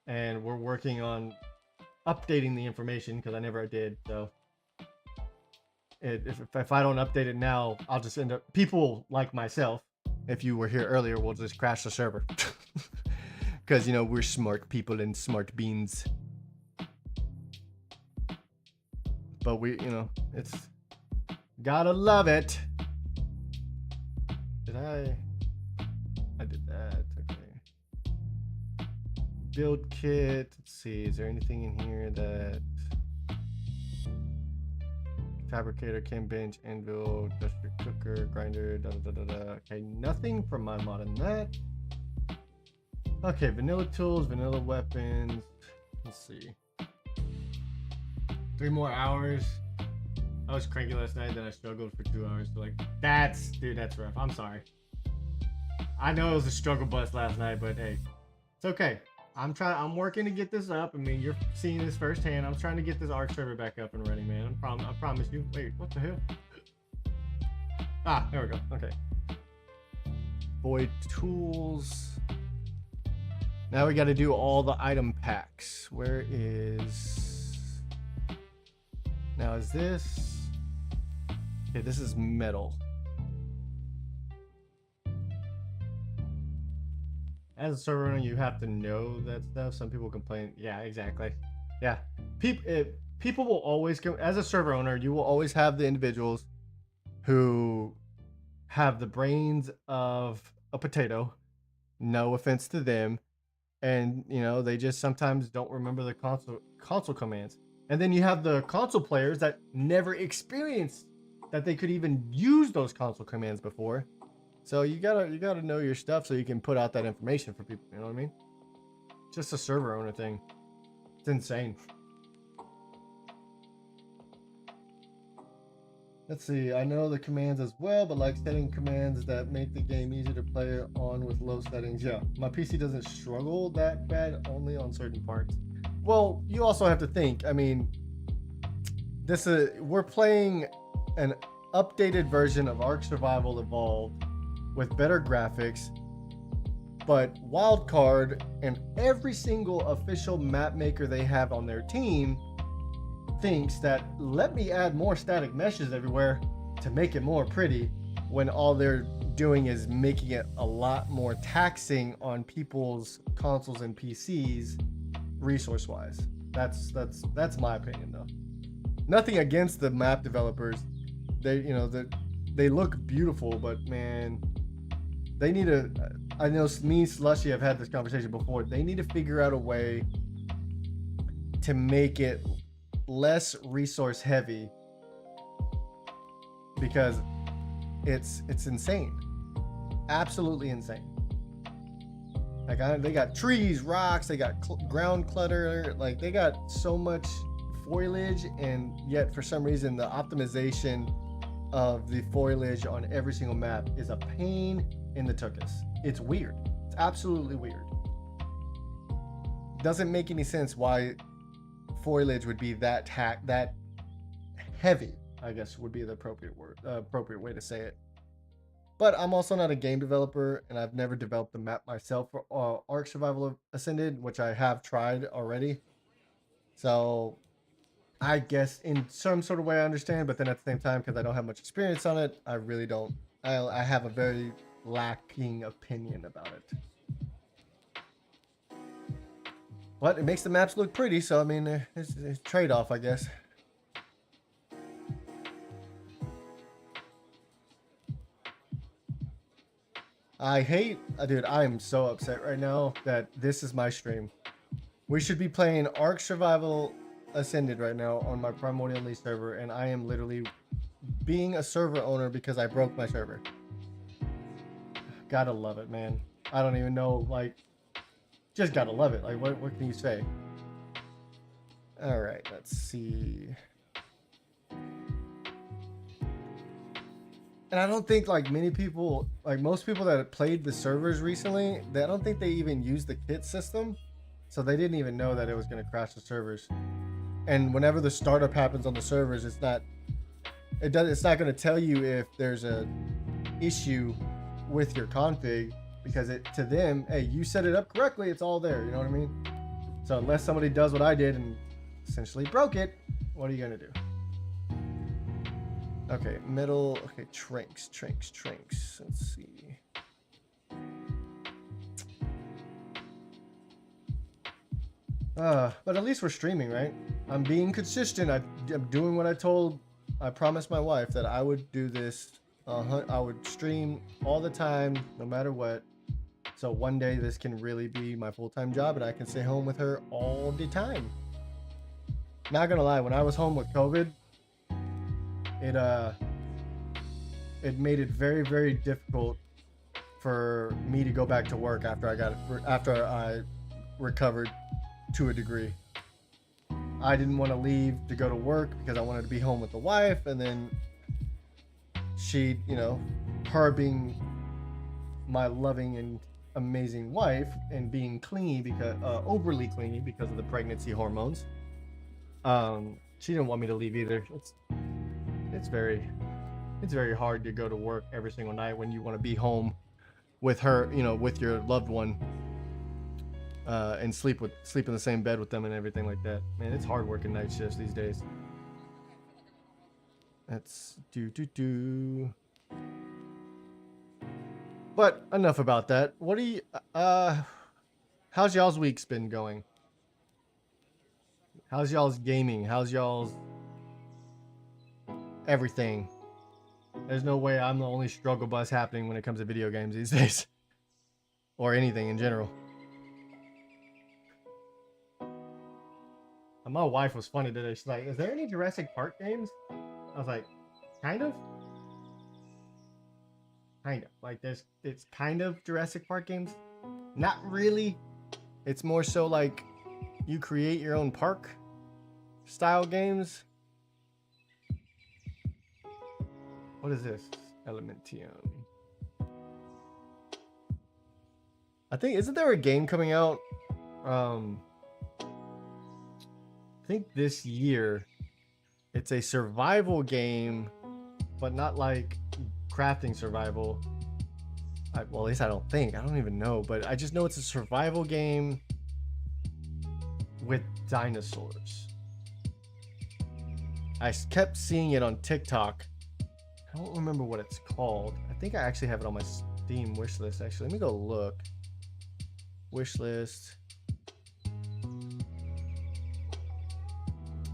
and we're working on updating the information because I never did. So if I don't update it now, I'll just end up, people like myself, if you were here earlier, will just crash the server because, you know, we're smart people and smart beans. But we, you know, it's gotta love it. Did I did that. Okay. Build kit. Let's see. Is there anything in here that fabricator, can bench, anvil, duster, cooker, grinder, da da da da da. Okay, nothing from my mod on that. Okay, vanilla tools, vanilla weapons. Let's see. 3 more hours. I was cranky last night, then I struggled for 2 hours. So like, dude, that's rough. I'm sorry. I know it was a struggle bus last night, but hey, it's okay. I'm working to get this up. I mean, you're seeing this firsthand. I'm trying to get this Arc server back up and running, man. I promise you. Wait, what the hell? Ah, there we go. Okay. Void tools. Now we got to do all the item packs. Where is... Now is this... Okay, this is metal. As a server owner, you have to know that stuff. Some people complain. Yeah, exactly. Yeah. People will always go... As a server owner, you will always have the individuals who have the brains of a potato. No offense to them. And, you know, they just sometimes don't remember the console commands. And then you have the console players that never experienced that they could even use those console commands before. So you gotta know your stuff so you can put out that information for people. You know what I mean? Just a server owner thing. It's insane. Let's see. I know the commands as well, but like setting commands that make the game easier to play on with low settings. Yeah, my PC doesn't struggle that bad, only on certain parts. Well, you also have to think. I mean, we're playing an updated version of Ark Survival Evolved with better graphics, but Wildcard and every single official map maker they have on their team thinks that let me add more static meshes everywhere to make it more pretty, when all they're doing is making it a lot more taxing on people's consoles and PCs resource wise. That's my opinion though. Nothing against the map developers. They look beautiful, but man, they need to, I know me and Slushy have had this conversation before, they need to figure out a way to make it less resource heavy, because it's insane, absolutely insane. Like they got trees, rocks, they got ground clutter, like they got so much foliage, and yet for some reason the optimization of the foliage on every single map is a pain in the tuchus. It's weird. It's absolutely weird. Doesn't make any sense why foliage would be that heavy, I guess would be the appropriate way to say it. But I'm also not a game developer, and I've never developed the map myself for Ark Survival Ascended, which I have tried already. So I guess in some sort of way I understand, but then at the same time, because I don't have much experience on it, I really don't. I have a very lacking opinion about it. But it makes the maps look pretty, so I mean, it's a trade-off, I guess. Dude, I am so upset right now that this is my stream. We should be playing Ark Survival Ascended right now on my Primordial League server, and I am literally being a server owner because I broke my server. Gotta love it, man. I don't even know, like, just gotta love it. Like, what can you say? All right, let's see. And I don't think like many people, like most people that have played the servers recently, I don't think they even use the kit system. So they didn't even know that it was going to crash the servers. And whenever the startup happens on the servers, it's not going to tell you if there's a issue with your config, because to them, hey, you set it up correctly, it's all there, you know what I mean? So unless somebody does what I did and essentially broke it, what are you going to do? Okay, middle. Okay, Trinks. Let's see. But at least we're streaming, right? I'm being consistent. I'm doing what I promised my wife that I would do this. I would stream all the time, no matter what. So one day this can really be my full-time job and I can stay home with her all the time. Not gonna lie, when I was home with COVID, it made it very, very difficult for me to go back to work after I recovered to a degree. I didn't want to leave to go to work because I wanted to be home with the wife, and then she, her being my loving and amazing wife and being clingy because overly clingy because of the pregnancy hormones. She didn't want me to leave either. It's very hard to go to work every single night when you want to be home with her, with your loved one, and sleep in the same bed with them and everything like that. Man, it's hard working night shifts these days. That's do. But enough about that. What do you how's y'all's week's been going? How's y'all's gaming? How's y'all's everything? There's no way I'm the only struggle bus happening when it comes to video games these days. Or anything in general. And my wife was funny today. She's like, is there any Jurassic Park games? I was like, kind of? Kind of. Like, it's kind of Jurassic Park games. Not really. It's more so like you create your own park style games. What is this? Elementium. I think, isn't there a game coming out? I think this year. It's a survival game, but not like crafting survival. Well, at least I don't think. I don't even know, but I just know it's a survival game with dinosaurs. I kept seeing it on TikTok. I don't remember what it's called. I think I actually have it on my Steam wish list. Actually, let me go look. Wish list.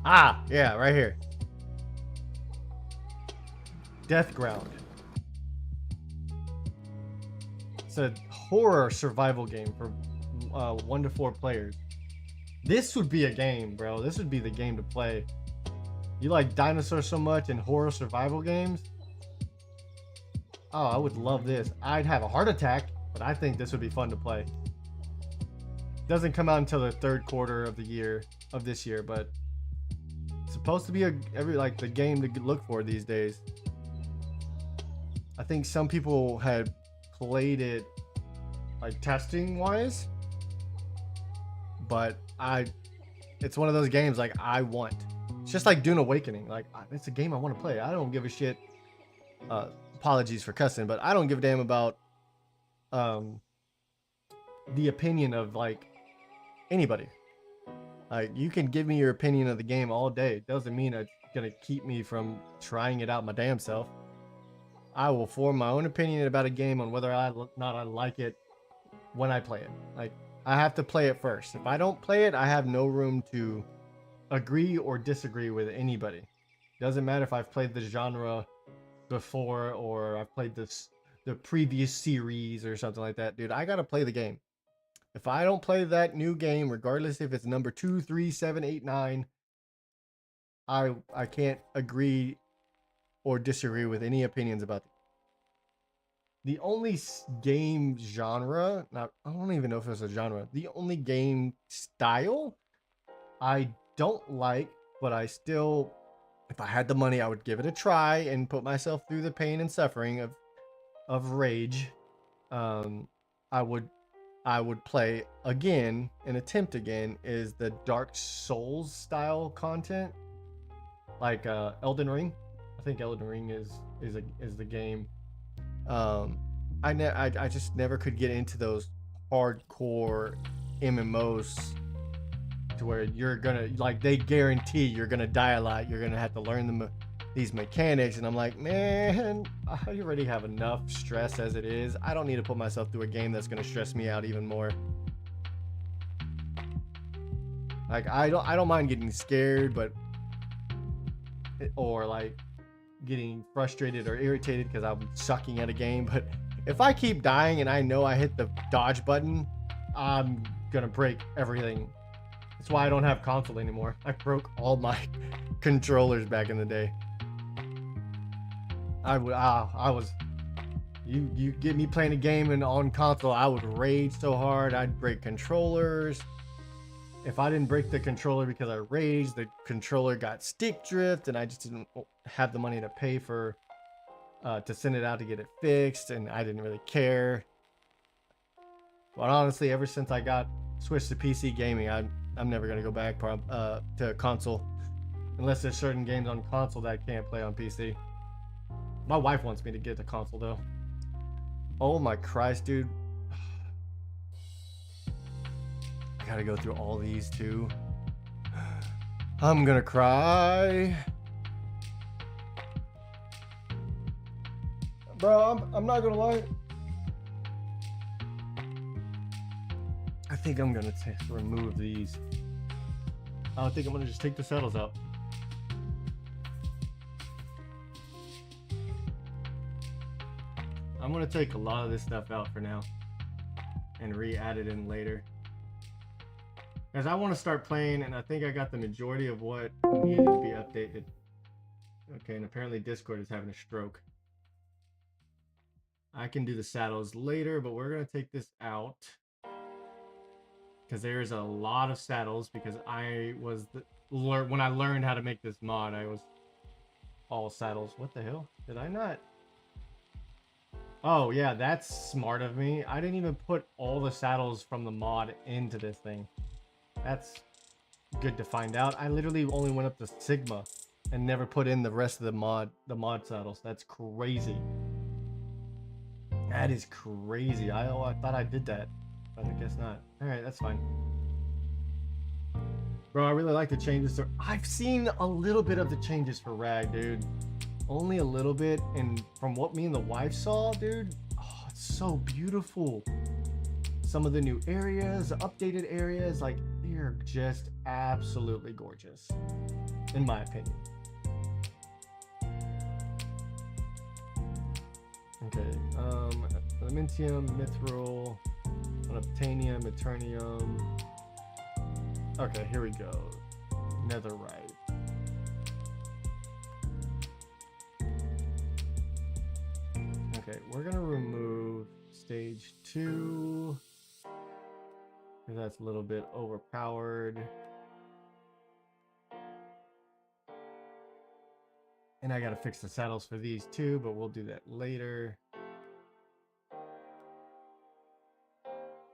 Ah, yeah, right here. Death Ground. It's a horror survival game for 1 to 4 players. This would be a game, bro. This would be the game to play. You like dinosaurs so much and horror survival games? Oh, I would love this. I'd have a heart attack, but I think this would be fun to play. Doesn't come out until the 3rd quarter of this year, but it's supposed to be the game to look for these days. I think some people had played it like testing wise, but it's one of those games like I want. It's just like Dune Awakening. Like, it's a game I want to play. I don't give a shit. Apologies for cussing, but I don't give a damn about the opinion of like anybody. Like, you can give me your opinion of the game all day. It doesn't mean it's gonna keep me from trying it out my damn self. I will form my own opinion about a game on whether or not I like it when I play it. Like, I have to play it first. If I don't play it, I have no room to agree or disagree with anybody. Doesn't matter if I've played the genre before or I've played the previous series or something like that. Dude, I gotta play the game. If I don't play that new game, regardless if it's number 2, 3, 7, 8, 9, I can't agree or disagree with any opinions about it. The only game genre, I don't even know if it's a genre, the only game style I don't like, but I still, if I had the money, I would give it a try and put myself through the pain and suffering of Rage. I would play again and attempt again is the Dark Souls style content, like Elden Ring. I think Elden Ring is the game. I just never could get into those hardcore MMOs to where you're gonna, like, they guarantee you're gonna die a lot. You're gonna have to learn these mechanics, and I'm like, man, I already have enough stress as it is. I don't need to put myself through a game that's gonna stress me out even more. Like, I don't mind getting scared, but or like getting frustrated or irritated because I'm sucking at a game, but if I keep dying and I know I hit the dodge button, I'm gonna break everything. That's why I don't have console anymore. I broke all my controllers back in the day. You get me playing a game and on console, I would rage so hard. I'd break controllers. If I didn't break the controller because I raged, the controller got stick drift, and I just didn't have the money to pay for to send it out to get it fixed, and I didn't really care. But honestly, ever since I got switched to PC gaming, I'm never gonna go back to console unless there's certain games on console that I can't play on PC. My wife wants me to get the console though. Oh my Christ, dude. I gotta go through all these too. I'm gonna cry. Bro, I'm not gonna lie. I think I'm gonna remove these. I think I'm gonna just take the saddles out. I'm gonna take a lot of this stuff out for now and re-add it in later. As I want to start playing, and I think I got the majority of what needed to be updated. Okay, and apparently Discord is having a stroke. I can do the saddles later, but we're gonna take this out because there's a lot of saddles. Because I was when I learned how to make this mod, I was all saddles. What the hell? Did I not? Oh yeah, that's smart of me. I didn't even put all the saddles from the mod into this thing. That's good to find out. I literally only went up to Sigma and never put in the rest of the mod saddles. That's crazy. That is crazy. I thought I did that, but I guess not. All right, that's fine. Bro, I really like the changes. I've seen a little bit of the changes for Rag, dude. Only a little bit, and from what me and the wife saw, dude, oh, it's so beautiful. Some of the new areas, the updated areas, like, they're just absolutely gorgeous, in my opinion. Okay, Elementium, Mithril, Unobtainium, Eternium. Okay, here we go. Netherite. Okay, we're gonna remove stage 2. Because that's a little bit overpowered. And I gotta fix the saddles for these too, but we'll do that later.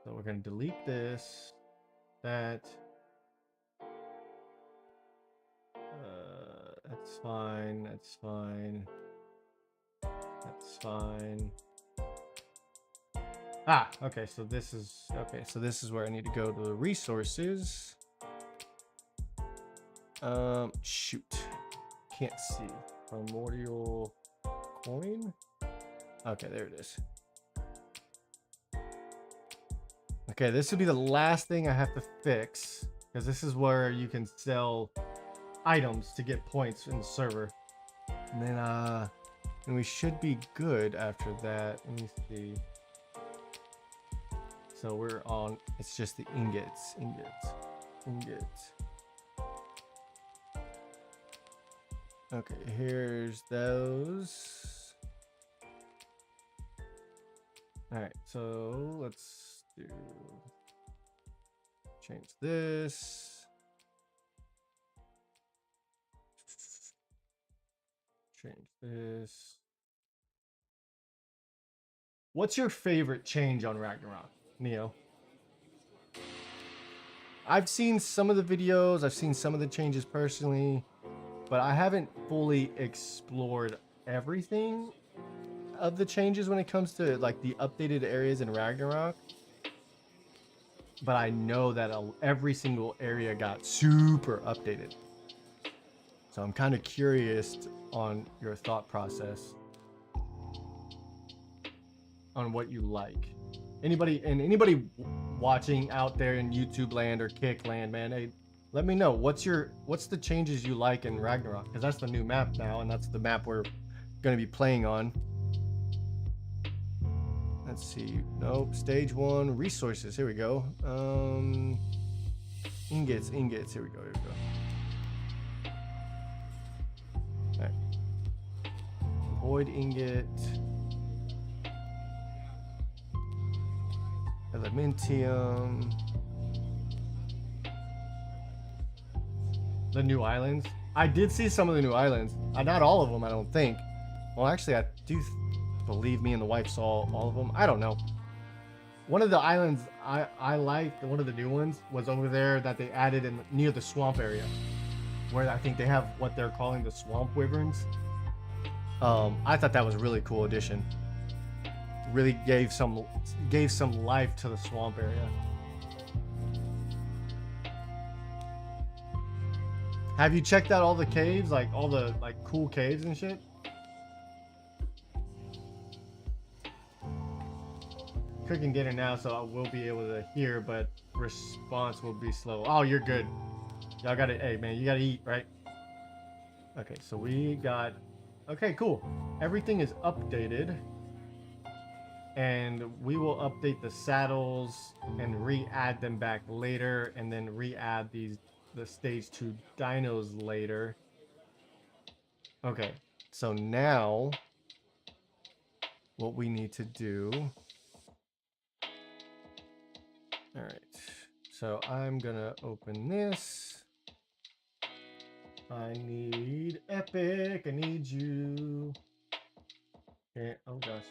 So we're gonna delete this, that. That's fine, that's fine. That's fine. Ah, okay, so this is where I need to go to the resources. Shoot. Can't see. Primordial coin? Okay, there it is. Okay, this would be the last thing I have to fix, because this is where you can sell items to get points in the server. And then and we should be good after that. Let me see. So we're on, it's just the ingots. Okay, here's those. All right, so let's change this. change this. What's your favorite change on Ragnarok, Neo? I've seen some of the videos, I've seen some of the changes personally, but I haven't fully explored everything of the changes when it comes to like the updated areas in Ragnarok. But I know that every single area got super updated. So I'm kind of curious on your thought process on what you like. Anybody watching out there in YouTube land or Kick land, man, hey, let me know what's the changes you like in Ragnarok, because that's the new map now, and that's the map we're going to be playing on. Let's see. Nope. Stage 1 resources. Here we go. Ingots. Here we go. Here we go. All right. Void ingot. Elementium. The new islands. I did see some of the new islands. Not all of them, I don't think. Well, actually, I do believe me and the wife saw all of them. I don't know. One of the islands I liked, one of the new ones, was over there that they added in near the swamp area, where I think they have what they're calling the swamp wyverns. I thought that was a really cool addition. Really gave some life to the swamp area. Have you checked out all the caves, like all the cool caves and shit? Cooking dinner now, so I will be able to hear, but response will be slow. Oh, you're good. Y'all gotta, hey man, you gotta eat, right? Okay, so we got, okay, cool. Everything is updated. And we will update the saddles and re-add them back later, and then re-add the stage 2 dinos later. Okay, so now what we need to do. All right, so I'm gonna open this. I need Epic, I need you. Okay, oh gosh.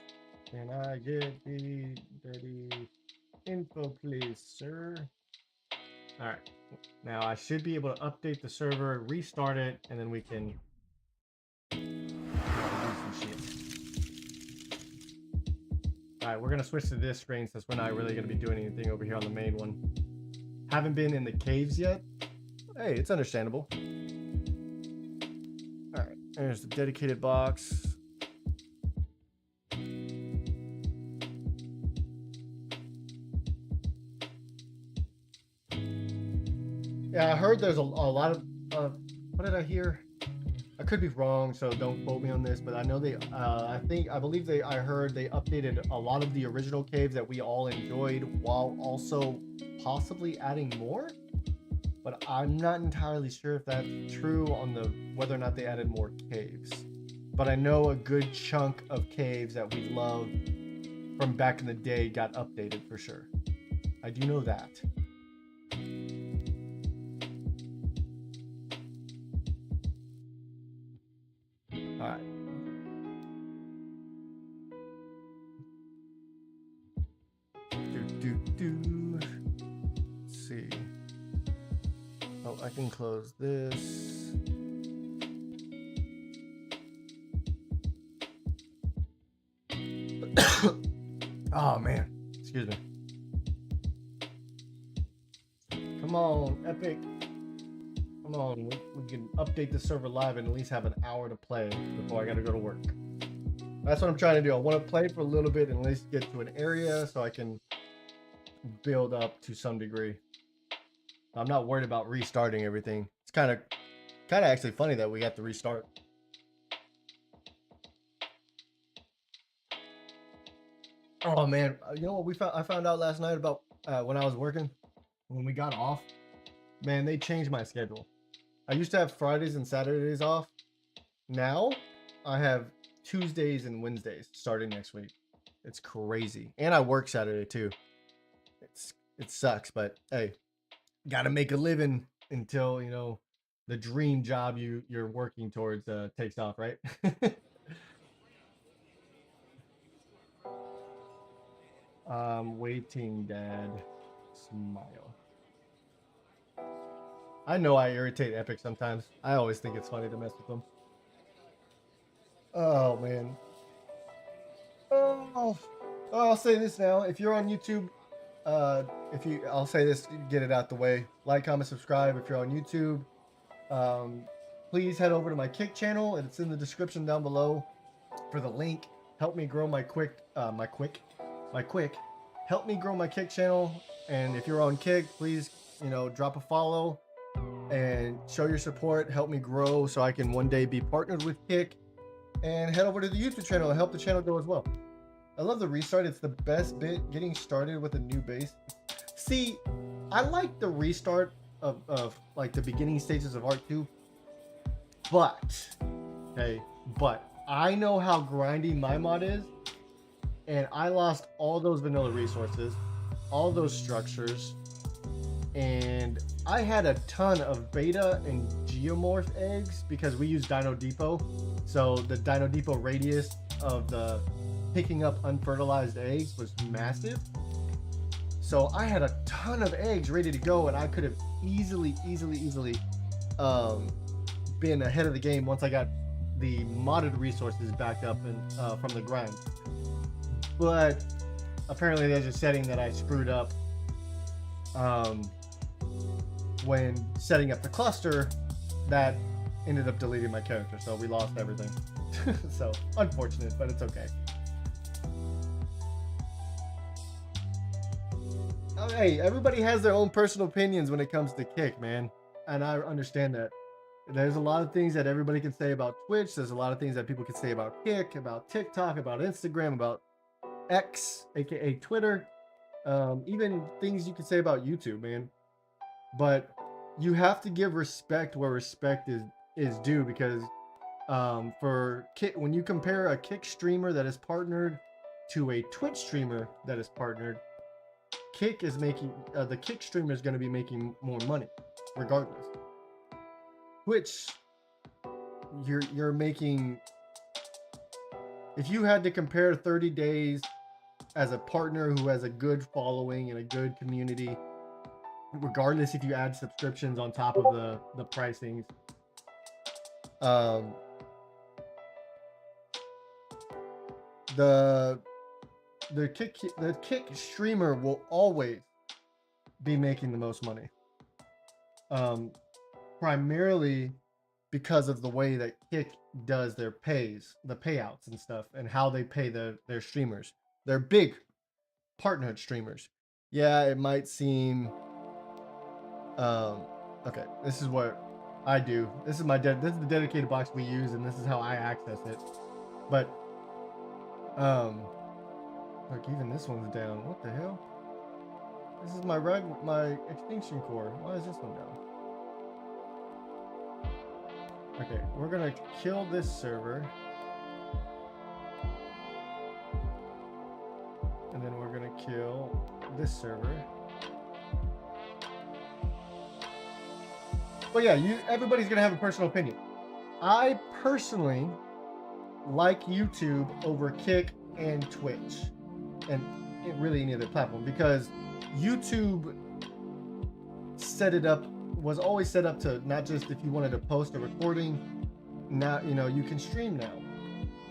Can I get the info, please, sir? All right. Now I should be able to update the server, restart it, and then we can do some shit. All right, we're gonna switch to this screen since we're not really gonna be doing anything over here on the main one. Haven't been in the caves yet. Hey, it's understandable. All right, there's the dedicated box. Yeah, I heard there's a lot of, what did I hear? I could be wrong, so don't quote me on this, but I know I believe I heard they updated a lot of the original caves that we all enjoyed while also possibly adding more. But I'm not entirely sure if that's true on whether or not they added more caves. But I know a good chunk of caves that we loved from back in the day got updated for sure. I do know that. All right. Let's see. Oh, I can close this. Oh man, excuse me. Come on, Epic. Come on, we can update the server live and at least have an hour to play before I gotta go to work. That's what I'm trying to do. I want to play for a little bit and at least get to an area so I can build up to some degree. I'm not worried about restarting everything. It's kind of actually funny that we got to restart. Oh man, you know what I found out last night about when I was working, when we got off? Man, they changed my schedule. I used to have Fridays and Saturdays off. Now I have Tuesdays and Wednesdays starting next week. It's crazy. And I work Saturday too. It sucks, but hey, gotta make a living until, you know, the dream job you're working towards takes off, right? Waiting, Dad. Smile. I know I irritate Epic sometimes. I always think it's funny to mess with them. Oh man. Oh, I'll say this now. If you're on YouTube, I'll say this, get it out the way. Like, comment, subscribe. If you're on YouTube, please head over to my Kick channel, and it's in the description down below for the link. Help me grow my quick. Help me grow my Kick channel. And if you're on Kick, please, drop a follow and show your support. Help me grow so I can one day be partnered with Kick. And head over to the YouTube channel and help the channel grow as well. I love the restart. It's the best bit, getting started with a new base. See, I like the restart of like the beginning stages of Arc 2. But I know how grindy my mod is. And I lost all those vanilla resources, all those structures. And I had a ton of beta and geomorph eggs because we use Dino Depot. So the Dino Depot radius of the picking up unfertilized eggs was massive. So I had a ton of eggs ready to go, and I could have easily been ahead of the game once I got the modded resources backed up and from the grind. But apparently there's a setting that I screwed up when setting up the cluster that ended up deleting my character, so we lost everything. So unfortunate, but it's okay. Oh, hey, everybody has their own personal opinions when it comes to Kick, man, and I understand that. There's a lot of things that everybody can say about Twitch. There's a lot of things that people can say about Kick, about TikTok, about Instagram, about X, aka Twitter, even things you can say about YouTube, man. But you have to give respect where respect is due, because for Kick, when you compare a Kick streamer that is partnered to a Twitch streamer that is partnered, Kick is making the Kick streamer is going to be making more money regardless. Twitch, you're making, if you had to compare 30 days as a partner who has a good following and a good community, regardless if you add subscriptions on top of the pricings, the Kick streamer will always be making the most money, primarily because of the way that Kick does their payouts and stuff, and how they pay their streamers. They're big partnered streamers. Yeah, it might seem okay, this is what I do. This is this is the dedicated box we use, and this is how I access it. But look, even this one's down. What the hell? This is my extinction core. Why is this one down? Okay, we're gonna kill this server. And then we're gonna kill this server. But yeah, everybody's gonna have a personal opinion. I personally like YouTube over Kick and Twitch, and really any other platform, because YouTube was always set up to not just if you wanted to post a recording. Now you can stream now,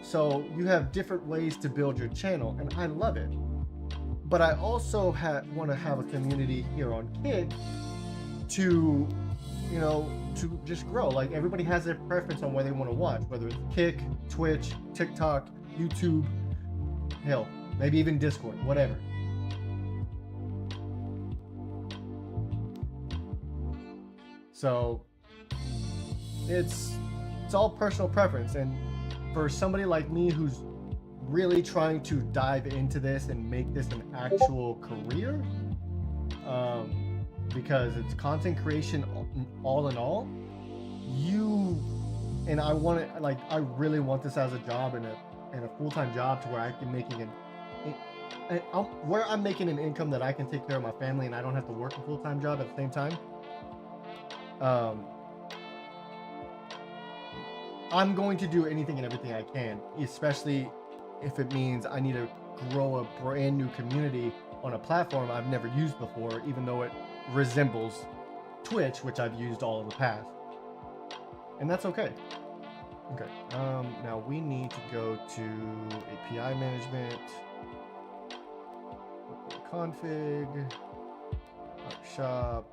so you have different ways to build your channel, and I love it. But I also want to have a community here on Kick to just grow. Like, everybody has their preference on where they want to watch, whether it's Kick, Twitch, TikTok, YouTube, hell, maybe even Discord, whatever. So it's all personal preference, and for somebody like me who's really trying to dive into this and make this an actual career, because it's content creation all in all, and I really want this as a job and a full-time job, to where I can where I'm making an income that I can take care of my family and I don't have to work a full-time job at the same time. I'm going to do anything and everything I can, especially if it means I need to grow a brand new community on a platform I've never used before, even though it resembles Twitch, which I've used all in the past. And that's okay. Okay. Now we need to go to API management, config, shop.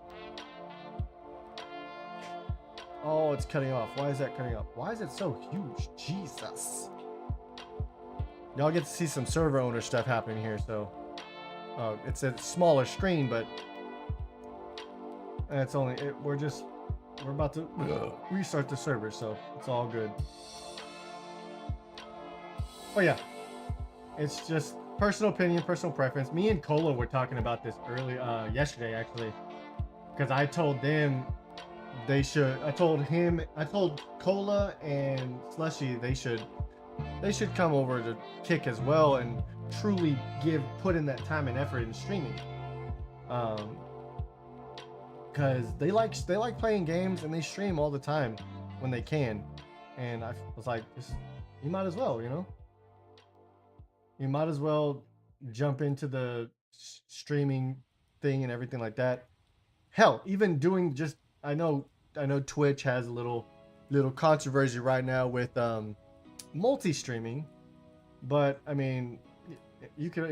Oh, it's cutting off. Why is that cutting off? Why is it so huge? Jesus. Y'all get to see some server owner stuff happening here. So it's a smaller screen, but it's only we're about to restart the server, so it's all good. Oh yeah, it's just personal opinion, personal preference. Me and Cola were talking about this yesterday actually, because I told them they should. I told Cola and Slushy they should come over to Kick as well and truly put in that time and effort in streaming. Because they like playing games and they stream all the time when they can, and I was like, you might as well, you might as well jump into the streaming thing and everything like that. Hell, even doing just I know Twitch has a little controversy right now with multi-streaming, but I mean, you can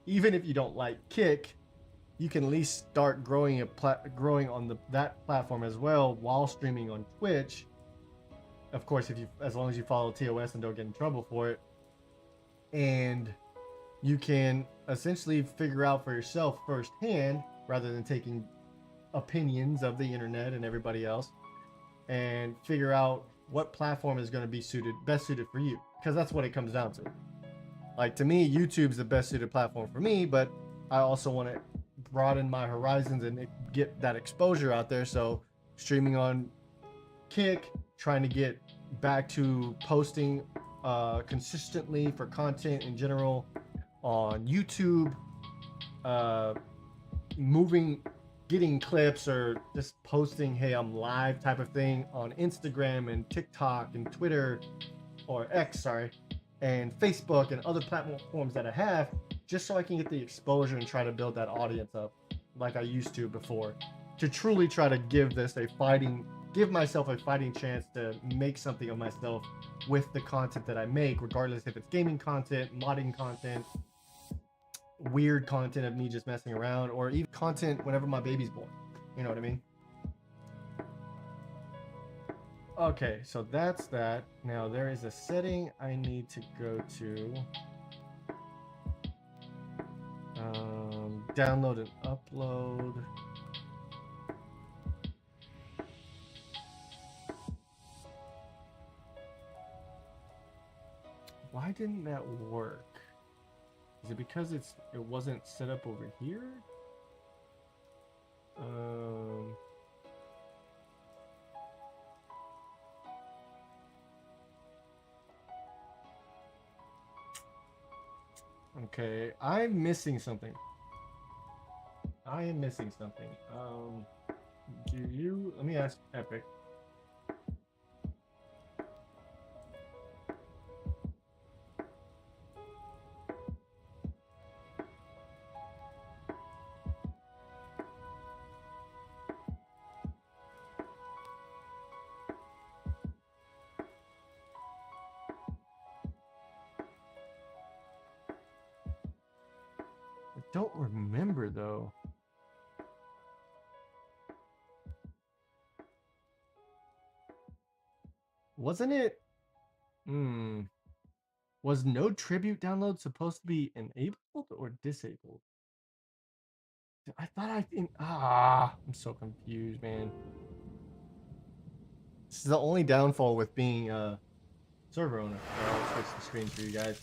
even if you don't like Kick, you can at least start growing on that platform as well while streaming on Twitch. Of course, as long as you follow TOS and don't get in trouble for it, and you can essentially figure out for yourself firsthand rather than taking opinions of the internet and everybody else, and figure out what platform is going to be best suited for you, because that's what it comes down to. Like, to me, YouTube's the best suited platform for me, but I also want to broaden my horizons and get that exposure out there. So streaming on Kick, trying to get back to posting consistently for content in general on YouTube, getting clips or just posting, hey, I'm live type of thing on Instagram and TikTok and Twitter, or X, sorry, and Facebook and other platforms that I have, just so I can get the exposure and try to build that audience up like I used to before, to truly try to give myself a fighting chance to make something of myself with the content that I make, regardless if it's gaming content, modding content, weird content of me just messing around, or even content whenever my baby's born. You know what I mean? Okay, so that's that. Now there is a setting I need to go to. Download and upload. Why didn't that work? Is it because it wasn't set up over here? Okay, I'm missing something. I am missing something. Let me ask Epic. I don't remember though. Wasn't it? Was no tribute download supposed to be enabled or disabled? I thought I'm so confused, man. This is the only downfall with being a server owner. I'll switch the screen for you guys.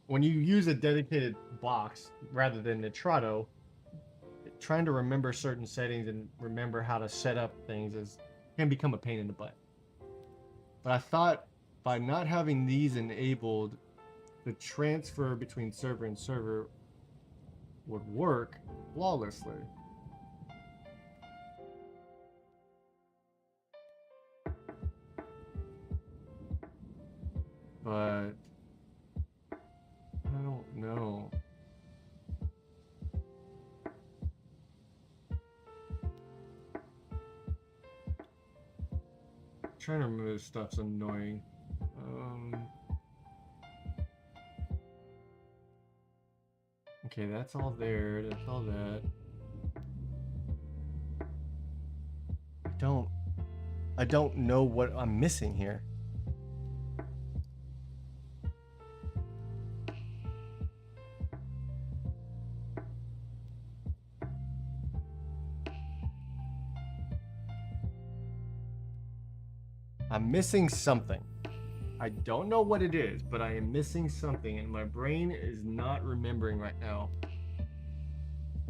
When you use a dedicated box rather than Nitrado, trying to remember certain settings and remember how to set up things can become a pain in the butt. But I thought by not having these enabled, the transfer between server and server would work flawlessly. but I don't know. Trying to remember this stuff's annoying. Okay, that's all there. That's all that. I don't know what I'm missing here. I'm missing something. I don't know what it is, but I am missing something, and my brain is not remembering right now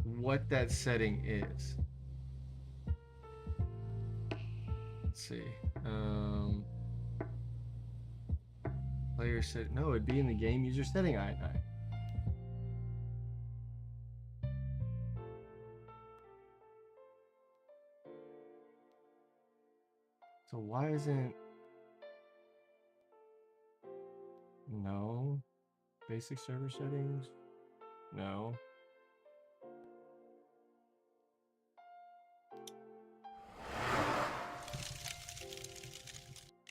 what that setting is. Let's see. Player set. No, it'd be in the game user setting. So why isn't... No. Basic server settings? No.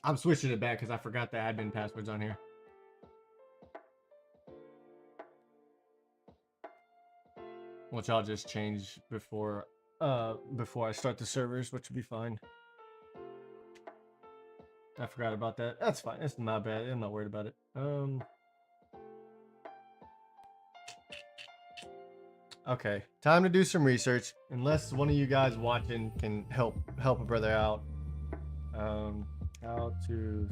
I'm switching it back because I forgot the admin passwords on here. Which I'll just change before I start the servers, which would be fine. I forgot about that. That's fine. It's not bad. I'm not worried about it. Okay, time to do some research. Unless one of you guys watching can help a brother out. How to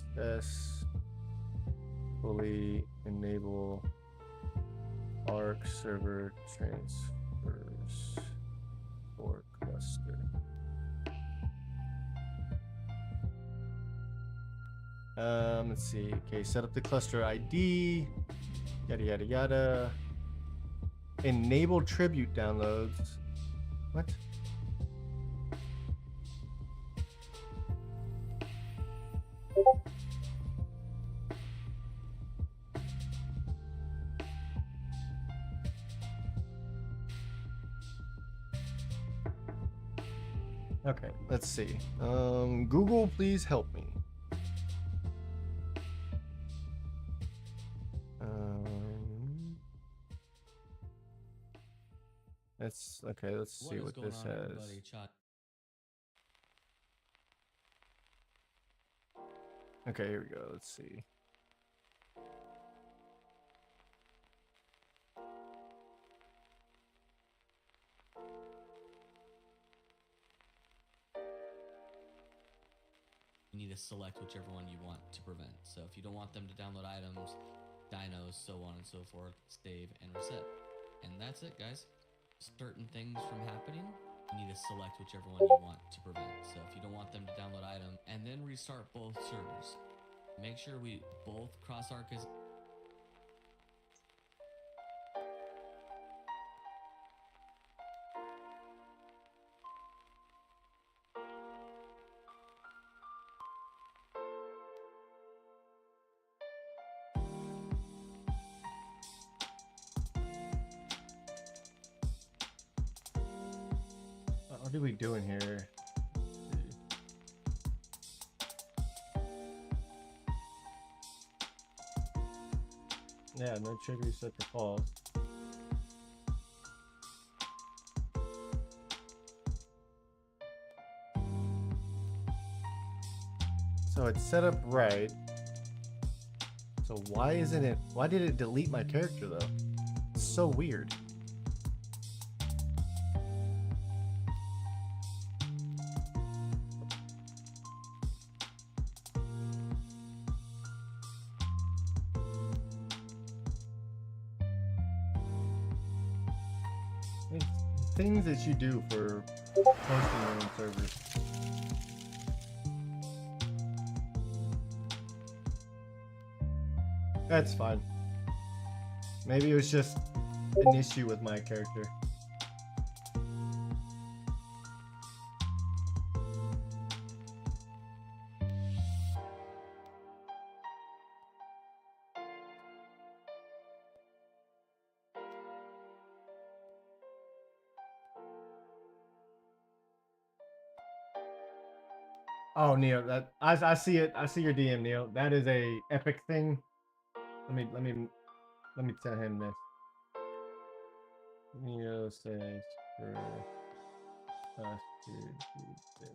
successfully enable Arc server transfers for cluster. Let's see. Okay, set up the cluster ID. Yada yada yada. Enable tribute downloads. What? Okay, let's see. Google, please help me. Let's see what this has. Okay, here we go. Let's see. You need to select whichever one you want to prevent. So if you don't want them to download items, dinos, so on and so forth, save and reset. And that's it, guys. Certain things from happening, you need to select whichever one you want to prevent. So if you don't want them to download items, and then restart both servers. Make sure we both cross arc as What are we doing here? Yeah, no trigger set to false. So it's set up right. So why did it delete my character though? It's so weird. Things that you do for hosting your own servers. That's fine. Maybe it was just an issue with my character. Oh, Neo, that I see it. I see your DM, Neo. That is a epic thing. Let me tell him this. Neo says for us to do this.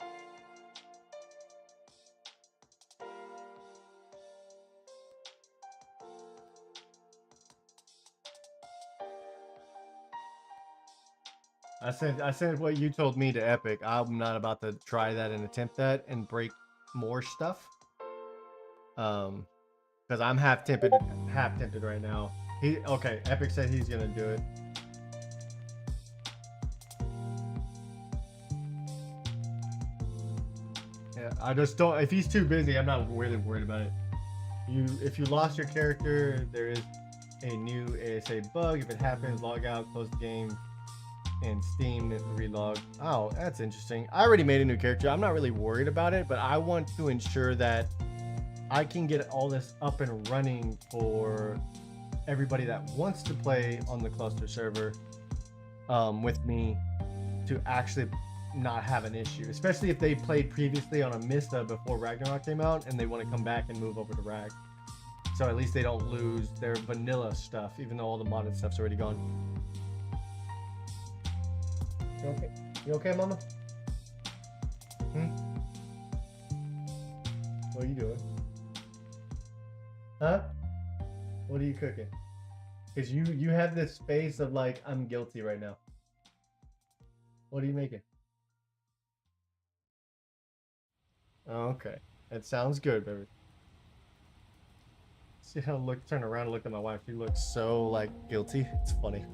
I sent what you told me to Epic. I'm not about to try that and attempt that and break more stuff. Because I'm half tempted right now. Okay, Epic said he's gonna do it. Yeah, I just don't. If he's too busy, I'm not really worried about it. If you lost your character, there is a new ASA bug. If it happens, log out, close the game, and Steam relog. Oh, that's interesting. I already made a new character. I'm not really worried about it, but I want to ensure that I can get all this up and running for everybody that wants to play on the cluster server with me to actually not have an issue, especially if they played previously on a Mista before Ragnarok came out and they want to come back and move over to Rag. So at least they don't lose their vanilla stuff, even though all the modded stuff's already gone. You okay? You okay, Mama? What are you doing? Huh? What are you cooking? Because you have this face of like, I'm guilty right now. What are you making? Oh, okay. That sounds good, baby. See how I turn around and look at my wife. She looks so like guilty. It's funny.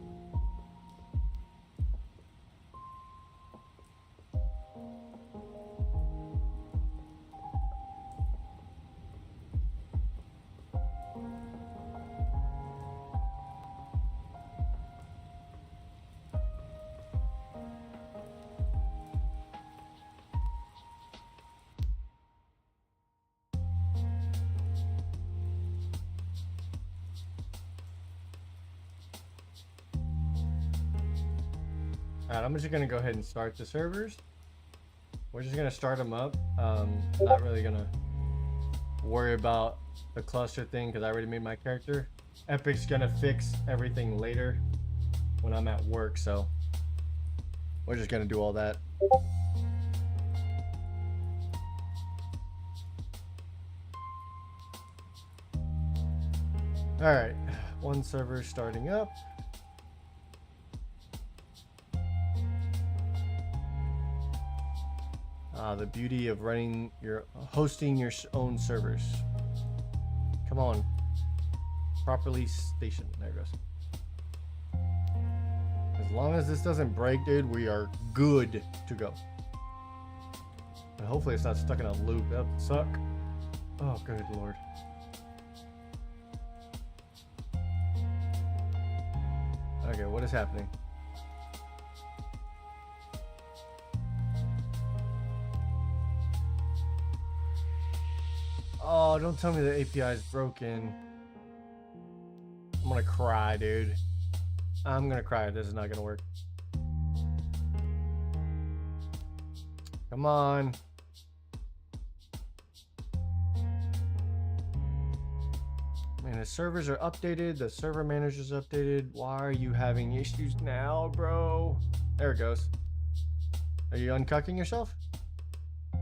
Alright, I'm just gonna go ahead and start the servers. We're just gonna start them up. Not really gonna worry about the cluster thing because I already made my character. Epic's gonna fix everything later when I'm at work, so we're just gonna do all that. Alright, one server starting up. The beauty of hosting your own servers. Come on. Properly stationed. There it goes. As long as this doesn't break, dude, we are good to go. And hopefully it's not stuck in a loop. That would suck. Oh, good lord. Okay, what is happening? Oh, don't tell me the API is broken. I'm gonna cry, dude. I'm gonna cry. This is not gonna work. Come on. Man, the servers are updated. The server manager's updated. Why are you having issues now, bro? There it goes. Are you uncucking yourself?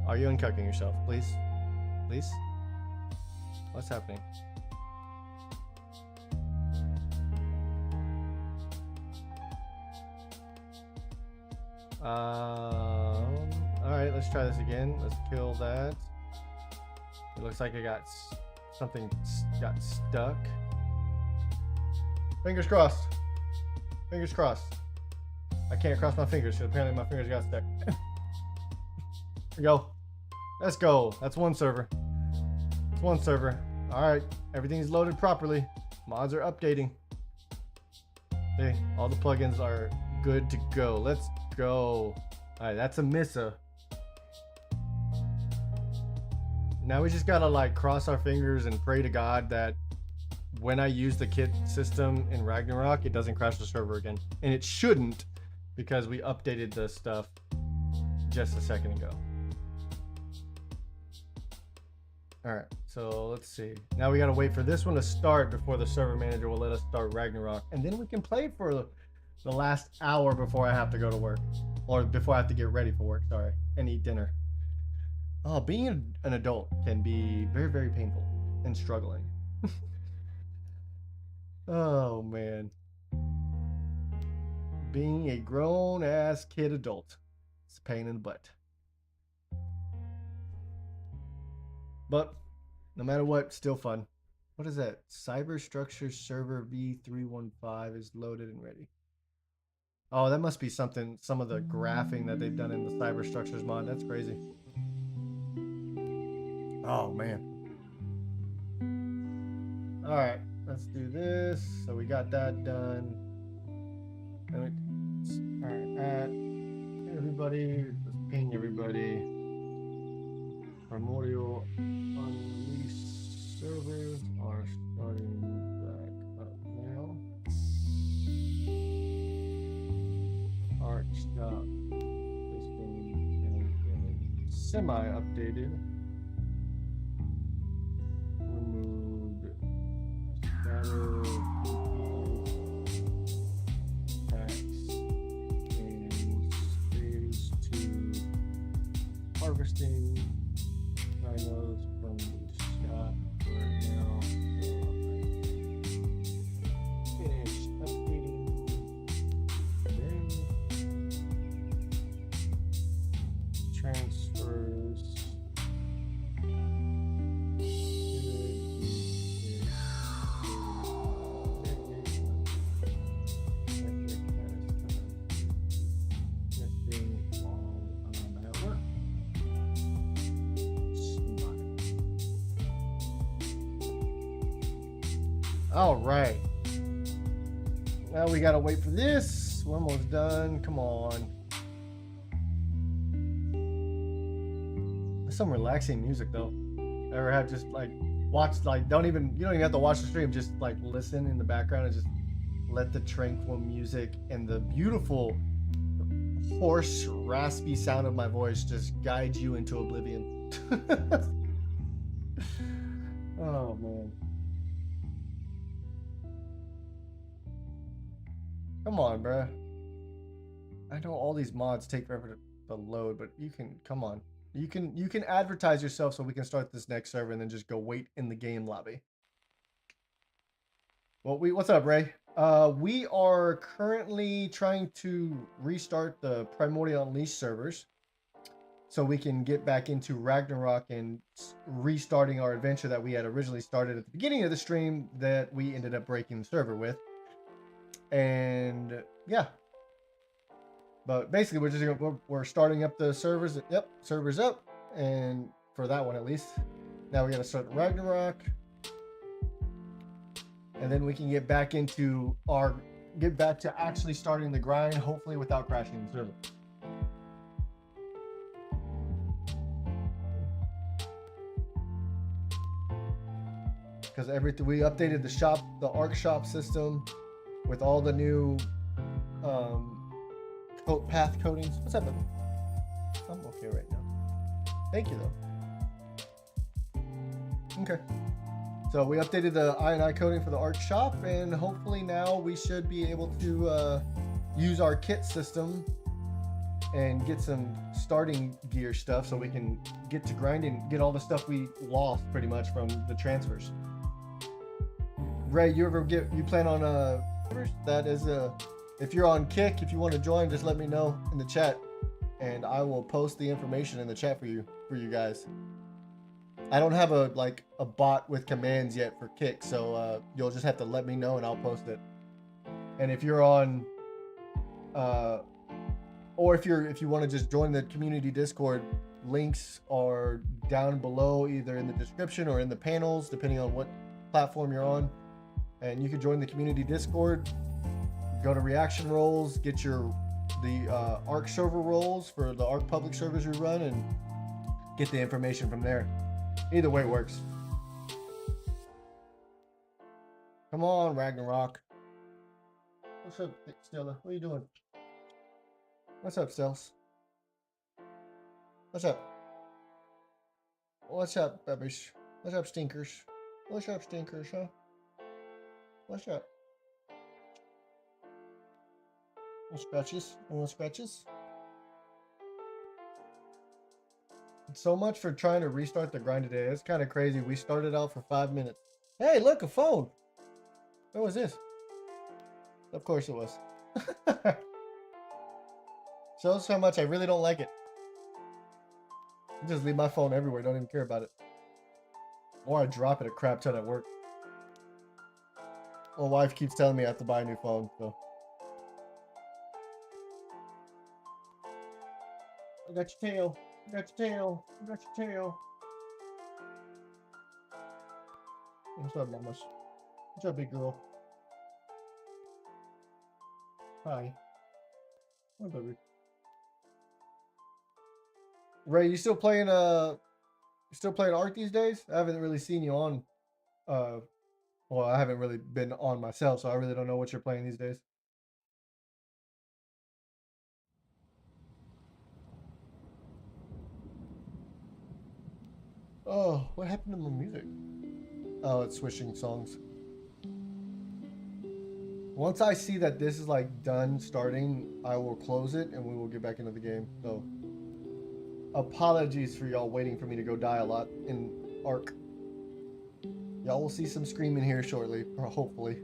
Are you uncucking yourself? Please? Please? What's happening? Alright, let's try this again. Let's kill that. It looks like I got something got stuck. Fingers crossed. Fingers crossed. I can't cross my fingers, so apparently my fingers got stuck. Here we go. Let's go. That's one server. It's one server. Alright, everything's loaded properly. Mods are updating. Hey, all the plugins are good to go. Let's go. Alright, that's a Missa. Now we just gotta like cross our fingers and pray to God that when I use the kit system in Ragnarok, it doesn't crash the server again. And it shouldn't, because we updated the stuff just a second ago. All right, so let's see. Now we gotta wait for this one to start before the server manager will let us start Ragnarok, and then we can play for the last hour before I have to go to work, or before I have to get ready for work. Sorry, and eat dinner. Oh, being an adult can be very, very painful and struggling. Oh man, being a grown ass kid adult, it's a pain in the butt. But no matter what, still fun. What is that? Cyberstructure server V315 is loaded and ready. Oh, that must be something, some of the graphing that they've done in the Cyberstructures mod. That's crazy. Oh, man. All right, let's do this. So we got that done. All right, add everybody. Let's ping everybody. Primordial unleashed servers are starting back up now. Art stop. This thing is semi-updated. Removed status, text, and stage to harvesting. Dinos from the shop right now. Finish updating. Then transfers. All right. Now we gotta wait for this. We're almost done. Come on. That's some relaxing music though. Ever have just like watch, like you don't even have to watch the stream, just like listen in the background and just let the tranquil music and the beautiful hoarse, raspy sound of my voice just guide you into oblivion. Oh man. Come on, bruh. I know all these mods take forever to load, but you can, come on. You can advertise yourself so we can start this next server and then just go wait in the game lobby. Well, what's up, Ray? We are currently trying to restart the Primordial Unleashed servers so we can get back into Ragnarok and restarting our adventure that we had originally started at the beginning of the stream that we ended up breaking the server with. And yeah, but basically we're starting up the servers. Yep, servers up, and for that one at least. Now we got to start Ragnarok, and then we can get back to actually starting the grind, hopefully without crashing the server. Because we updated the Arc shop system with all the new path coatings. What's up, baby? I'm okay right now. Thank you, though. Okay. So we updated the I&I coating for the Arc shop, and hopefully now we should be able to use our kit system and get some starting gear stuff so we can get to grinding, get all the stuff we lost pretty much from the transfers. Ray, you plan on that is if you're on Kick, if you want to join, just let me know in the chat and I will post the information in the chat for you guys. I don't have a bot with commands yet for Kick, so you'll just have to let me know and I'll post it. And if you're on or if you want to just join the community Discord, links are down below, either in the description or in the panels, depending on what platform you're on. And you can join the community Discord, go to reaction roles, get the Arc server roles for the Arc public servers we run, and get the information from there. Either way works. Come on, Ragnarok. What's up, Stella? What are you doing? What's up, Stels? What's up? What's up, babish? What's up, stinkers? What's up, stinkers, huh? What's up? Little scratches? Little scratches? So much for trying to restart the grind today. It's kind of crazy. We started out for 5 minutes. Hey, look, a phone. What was this? Of course it was. Shows how much I really don't like it. I just leave my phone everywhere. Don't even care about it. Or I drop it a crap ton at work. My wife keeps telling me I have to buy a new phone, so. I got your tail. I got your tail. I got your tail. What's up, mamas? What's up, big girl? Hi. Hi, baby. Ray, you still playing Ark these days? I haven't really seen you on well, I haven't really been on myself, so I really don't know what you're playing these days. Oh, what happened to my music? Oh, it's switching songs. Once I see that this is like done starting, I will close it and we will get back into the game. So, apologies for y'all waiting for me to go die a lot in Ark. Y'all will see some screaming here shortly, or hopefully.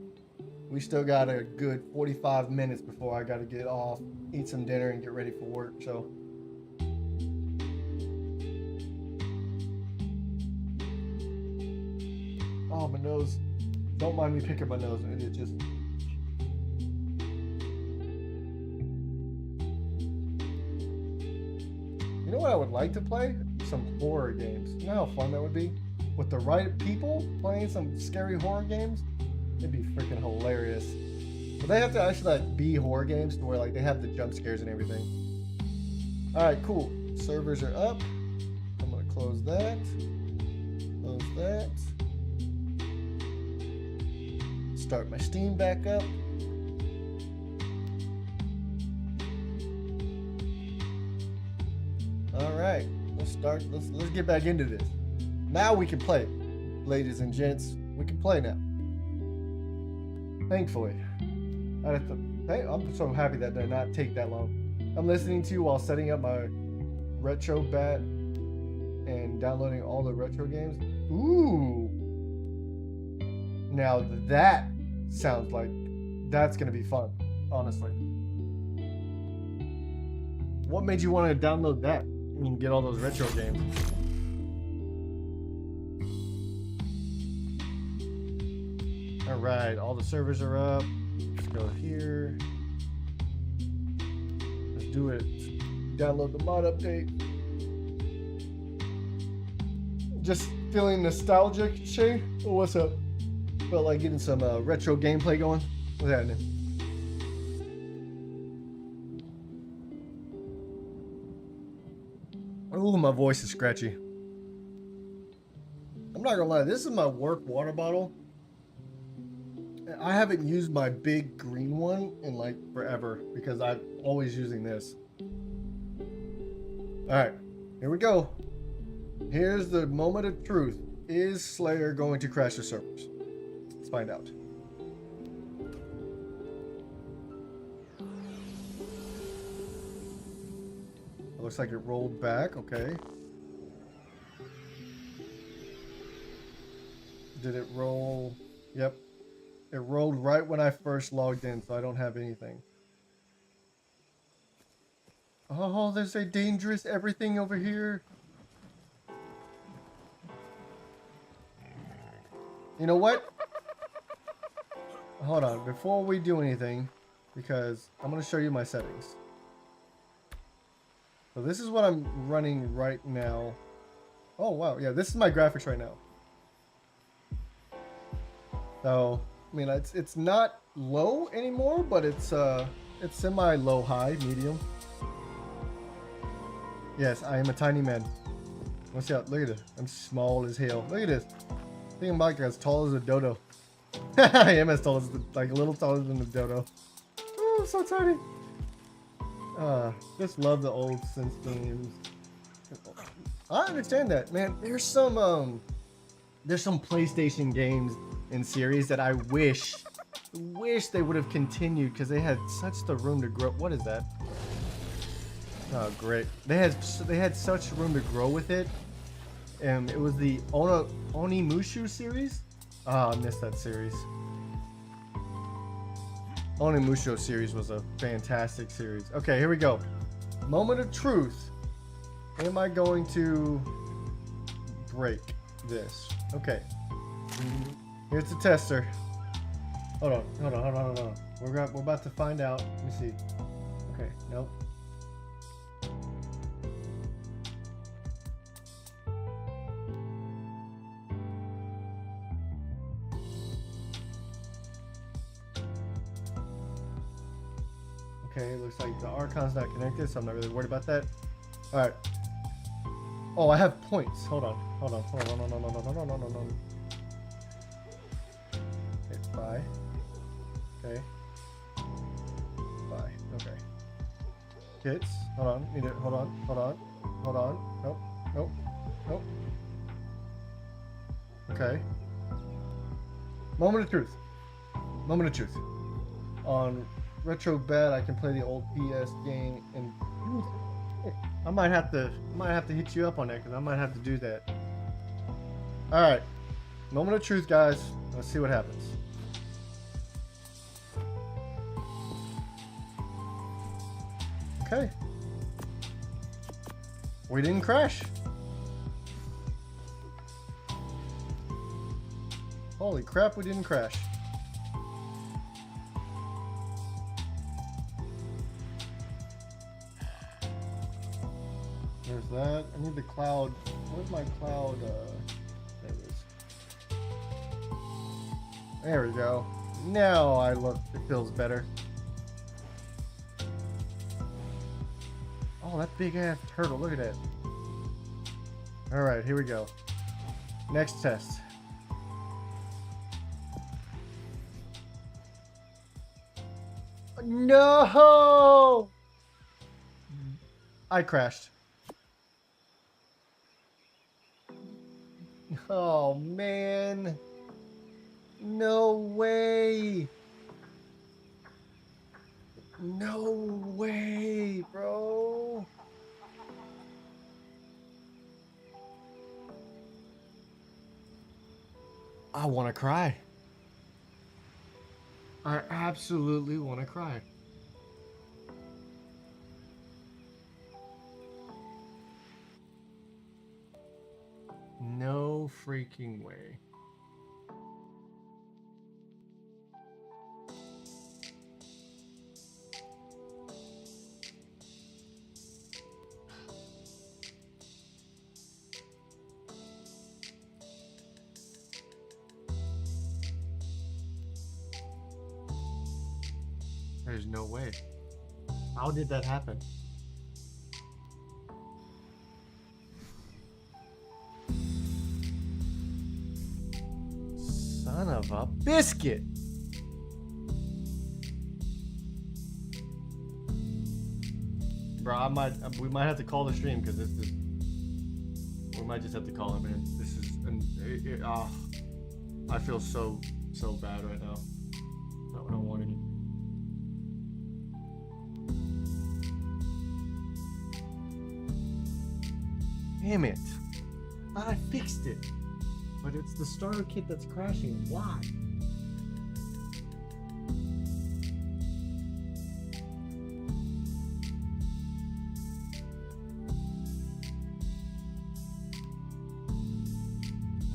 We still got a good 45 minutes before I got to get off, eat some dinner, and get ready for work, so. Oh, my nose. Don't mind me picking my nose. It just... You know what I would like to play? Some horror games. You know how fun that would be? With the right people playing some scary horror games? It'd be freaking hilarious. But they have to actually like be horror games to where like they have the jump scares and everything. Alright, cool. Servers are up. I'm gonna close that. Close that. Start my Steam back up. Alright, let's get back into this. Now we can play. Ladies and gents, we can play now. Thankfully. I'm so happy that did not take that long. I'm listening to you while setting up my retro bat and downloading all the retro games. Ooh. Now that sounds like that's going to be fun, honestly. What made you want to download that and get all those retro games? All right, all the servers are up. Let's go here. Let's do it. Download the mod update. Just feeling nostalgic, Shay? Oh, what's up? Felt like getting some retro gameplay going. What's happening? Ooh, my voice is scratchy. I'm not gonna lie, this is my work water bottle. I haven't used my big green one in like forever because I'm always using this. Alright, here we go. Here's the moment of truth. Is Slayer going to crash the servers? Let's find out. It looks like it rolled back, okay. Did it roll? Yep. It rolled right when I first logged in, so I don't have anything. Oh, there's a dangerous everything over here. You know what? Hold on, before we do anything, because I'm going to show you my settings. So this is what I'm running right now. Oh, wow. Yeah, this is my graphics right now. So, I mean, it's not low anymore, but it's semi-low high, medium. Yes, I am a tiny man. What's up? Look at this. I'm small as hell. Look at this. I think I'm like as tall as a dodo. I am as tall as like a little taller than the dodo. Oh, so tiny. Just love the old Sims games. I understand that, man. There's some there's some PlayStation games in series that I wish they would have continued because they had such the room to grow. What is that? Oh, great. They had such room to grow with it. It was the Onimusha series. Oh, I missed that series. Onimusha series was a fantastic series. Okay, here we go. Moment of truth. Am I going to break this? Okay. Here's the tester. Hold on. We're about to find out. Let me see. Okay, nope. Okay, looks like the Archon's not connected, so I'm not really worried about that. Alright. Oh, I have points. Hold on. No. Okay, buy. Okay. Buy. Okay. Hits. Hold on. Need it. Hold on. Nope. Okay. Moment of truth. On Retro Bad, I can play the old PS game, and I might have to hit you up on that because I might have to do that. All right, moment of truth, guys. Let's see what happens. Okay, we didn't crash. Holy crap, we didn't crash. There's that. I need the cloud. Where's my cloud? There it is. There we go. Now it feels better. Oh, that big ass turtle. Look at that. Alright, here we go. Next test. No! I crashed. Oh man. No way. No way, bro. I want to cry. I absolutely want to cry. No freaking way. There's no way. How did that happen? Son of a biscuit. Bro, we might have to call the stream because we might just have to call it, man. This is I feel so bad right now. I don't want any. Damn it. Thought I fixed it. But it's the starter kit that's crashing. Why?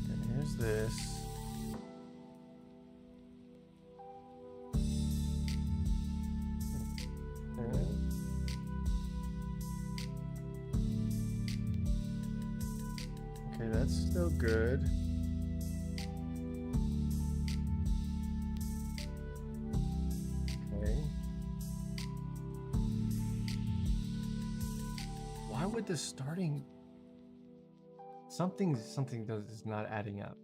Okay, here's this. Okay, that's still good. Okay. Why would the starting something is not adding up?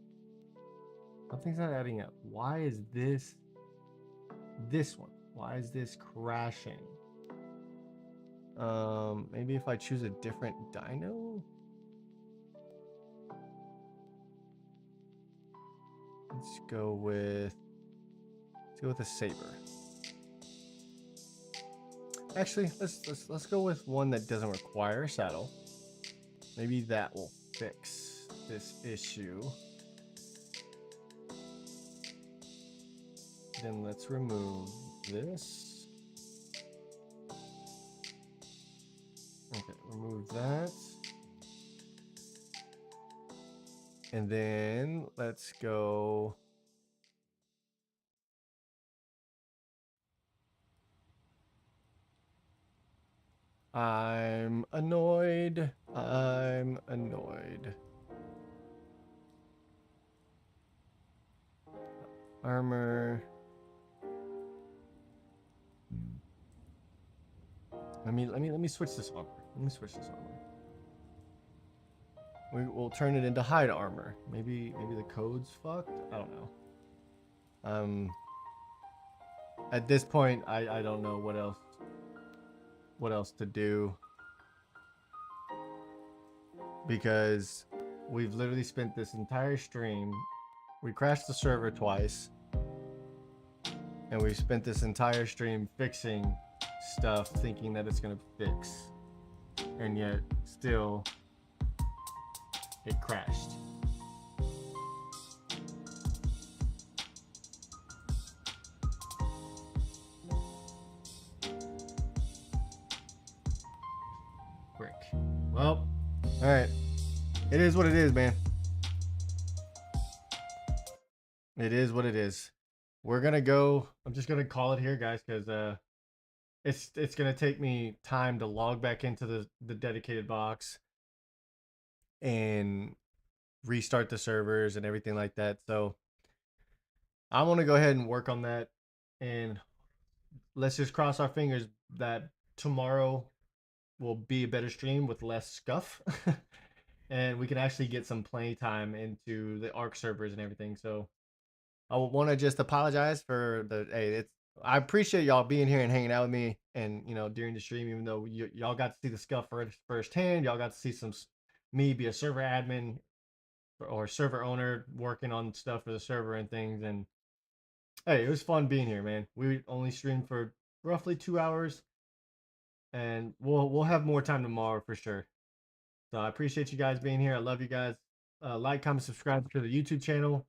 Something's not adding up. Why is this one? Why is this crashing? Maybe if I choose a different dino? Let's go with a saber. Actually, let's go with one that doesn't require a saddle. Maybe that will fix this issue. Then let's remove this. Okay, remove that. And then let's go. I'm annoyed. I'm annoyed. Armor. Let me switch this armor. Let me switch this armor. We'll turn it into hide armor. Maybe the code's fucked. I don't know. At this point, I don't know what else to do, because we've literally spent this entire stream. We crashed the server twice, and we've spent this entire stream fixing stuff, thinking that it's gonna fix, and yet still it crashed. Brick. Well, all right. It is what it is, man. It is what it is. We're gonna go. I'm just gonna call it here, guys, because it's gonna take me time to log back into the dedicated box and restart the servers and everything like that. So I want to go ahead and work on that, and let's just cross our fingers that tomorrow will be a better stream with less scuff. And we can actually get some play time into the ARC servers and everything. So I want to just apologize for I appreciate y'all being here and hanging out with me, and during the stream, even though y'all got to see the scuff firsthand, y'all got to see me be a server admin or server owner working on stuff for the server and things. And hey, it was fun being here, man. We only streamed for roughly 2 hours, and we'll have more time tomorrow for sure. So I appreciate you guys being here. I love you guys. Like, comment, subscribe to the YouTube channel.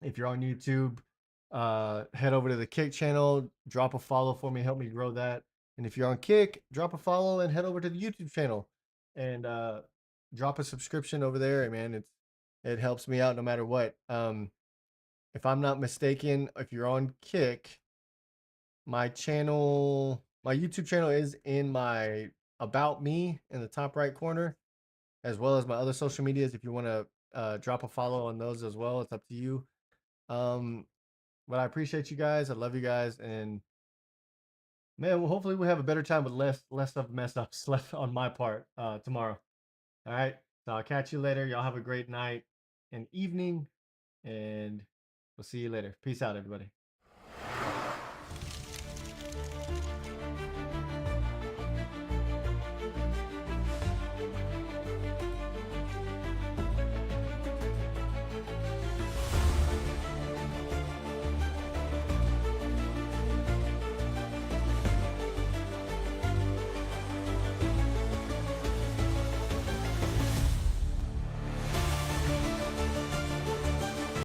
If you're on YouTube, head over to the Kick channel, drop a follow for me, help me grow that. And if you're on Kick, drop a follow and head over to the YouTube channel and drop a subscription over there. Man, it helps me out no matter what. If I'm not mistaken, if you're on Kick, my YouTube channel is in my About Me in the top right corner, as well as my other social medias. If you want to drop a follow on those as well, it's up to you. But I appreciate you guys. I love you guys, and man, well, hopefully we have a better time with less of mess ups left on my part tomorrow. All right, so I'll catch you later. Y'all have a great night and evening, and we'll see you later. Peace out, everybody.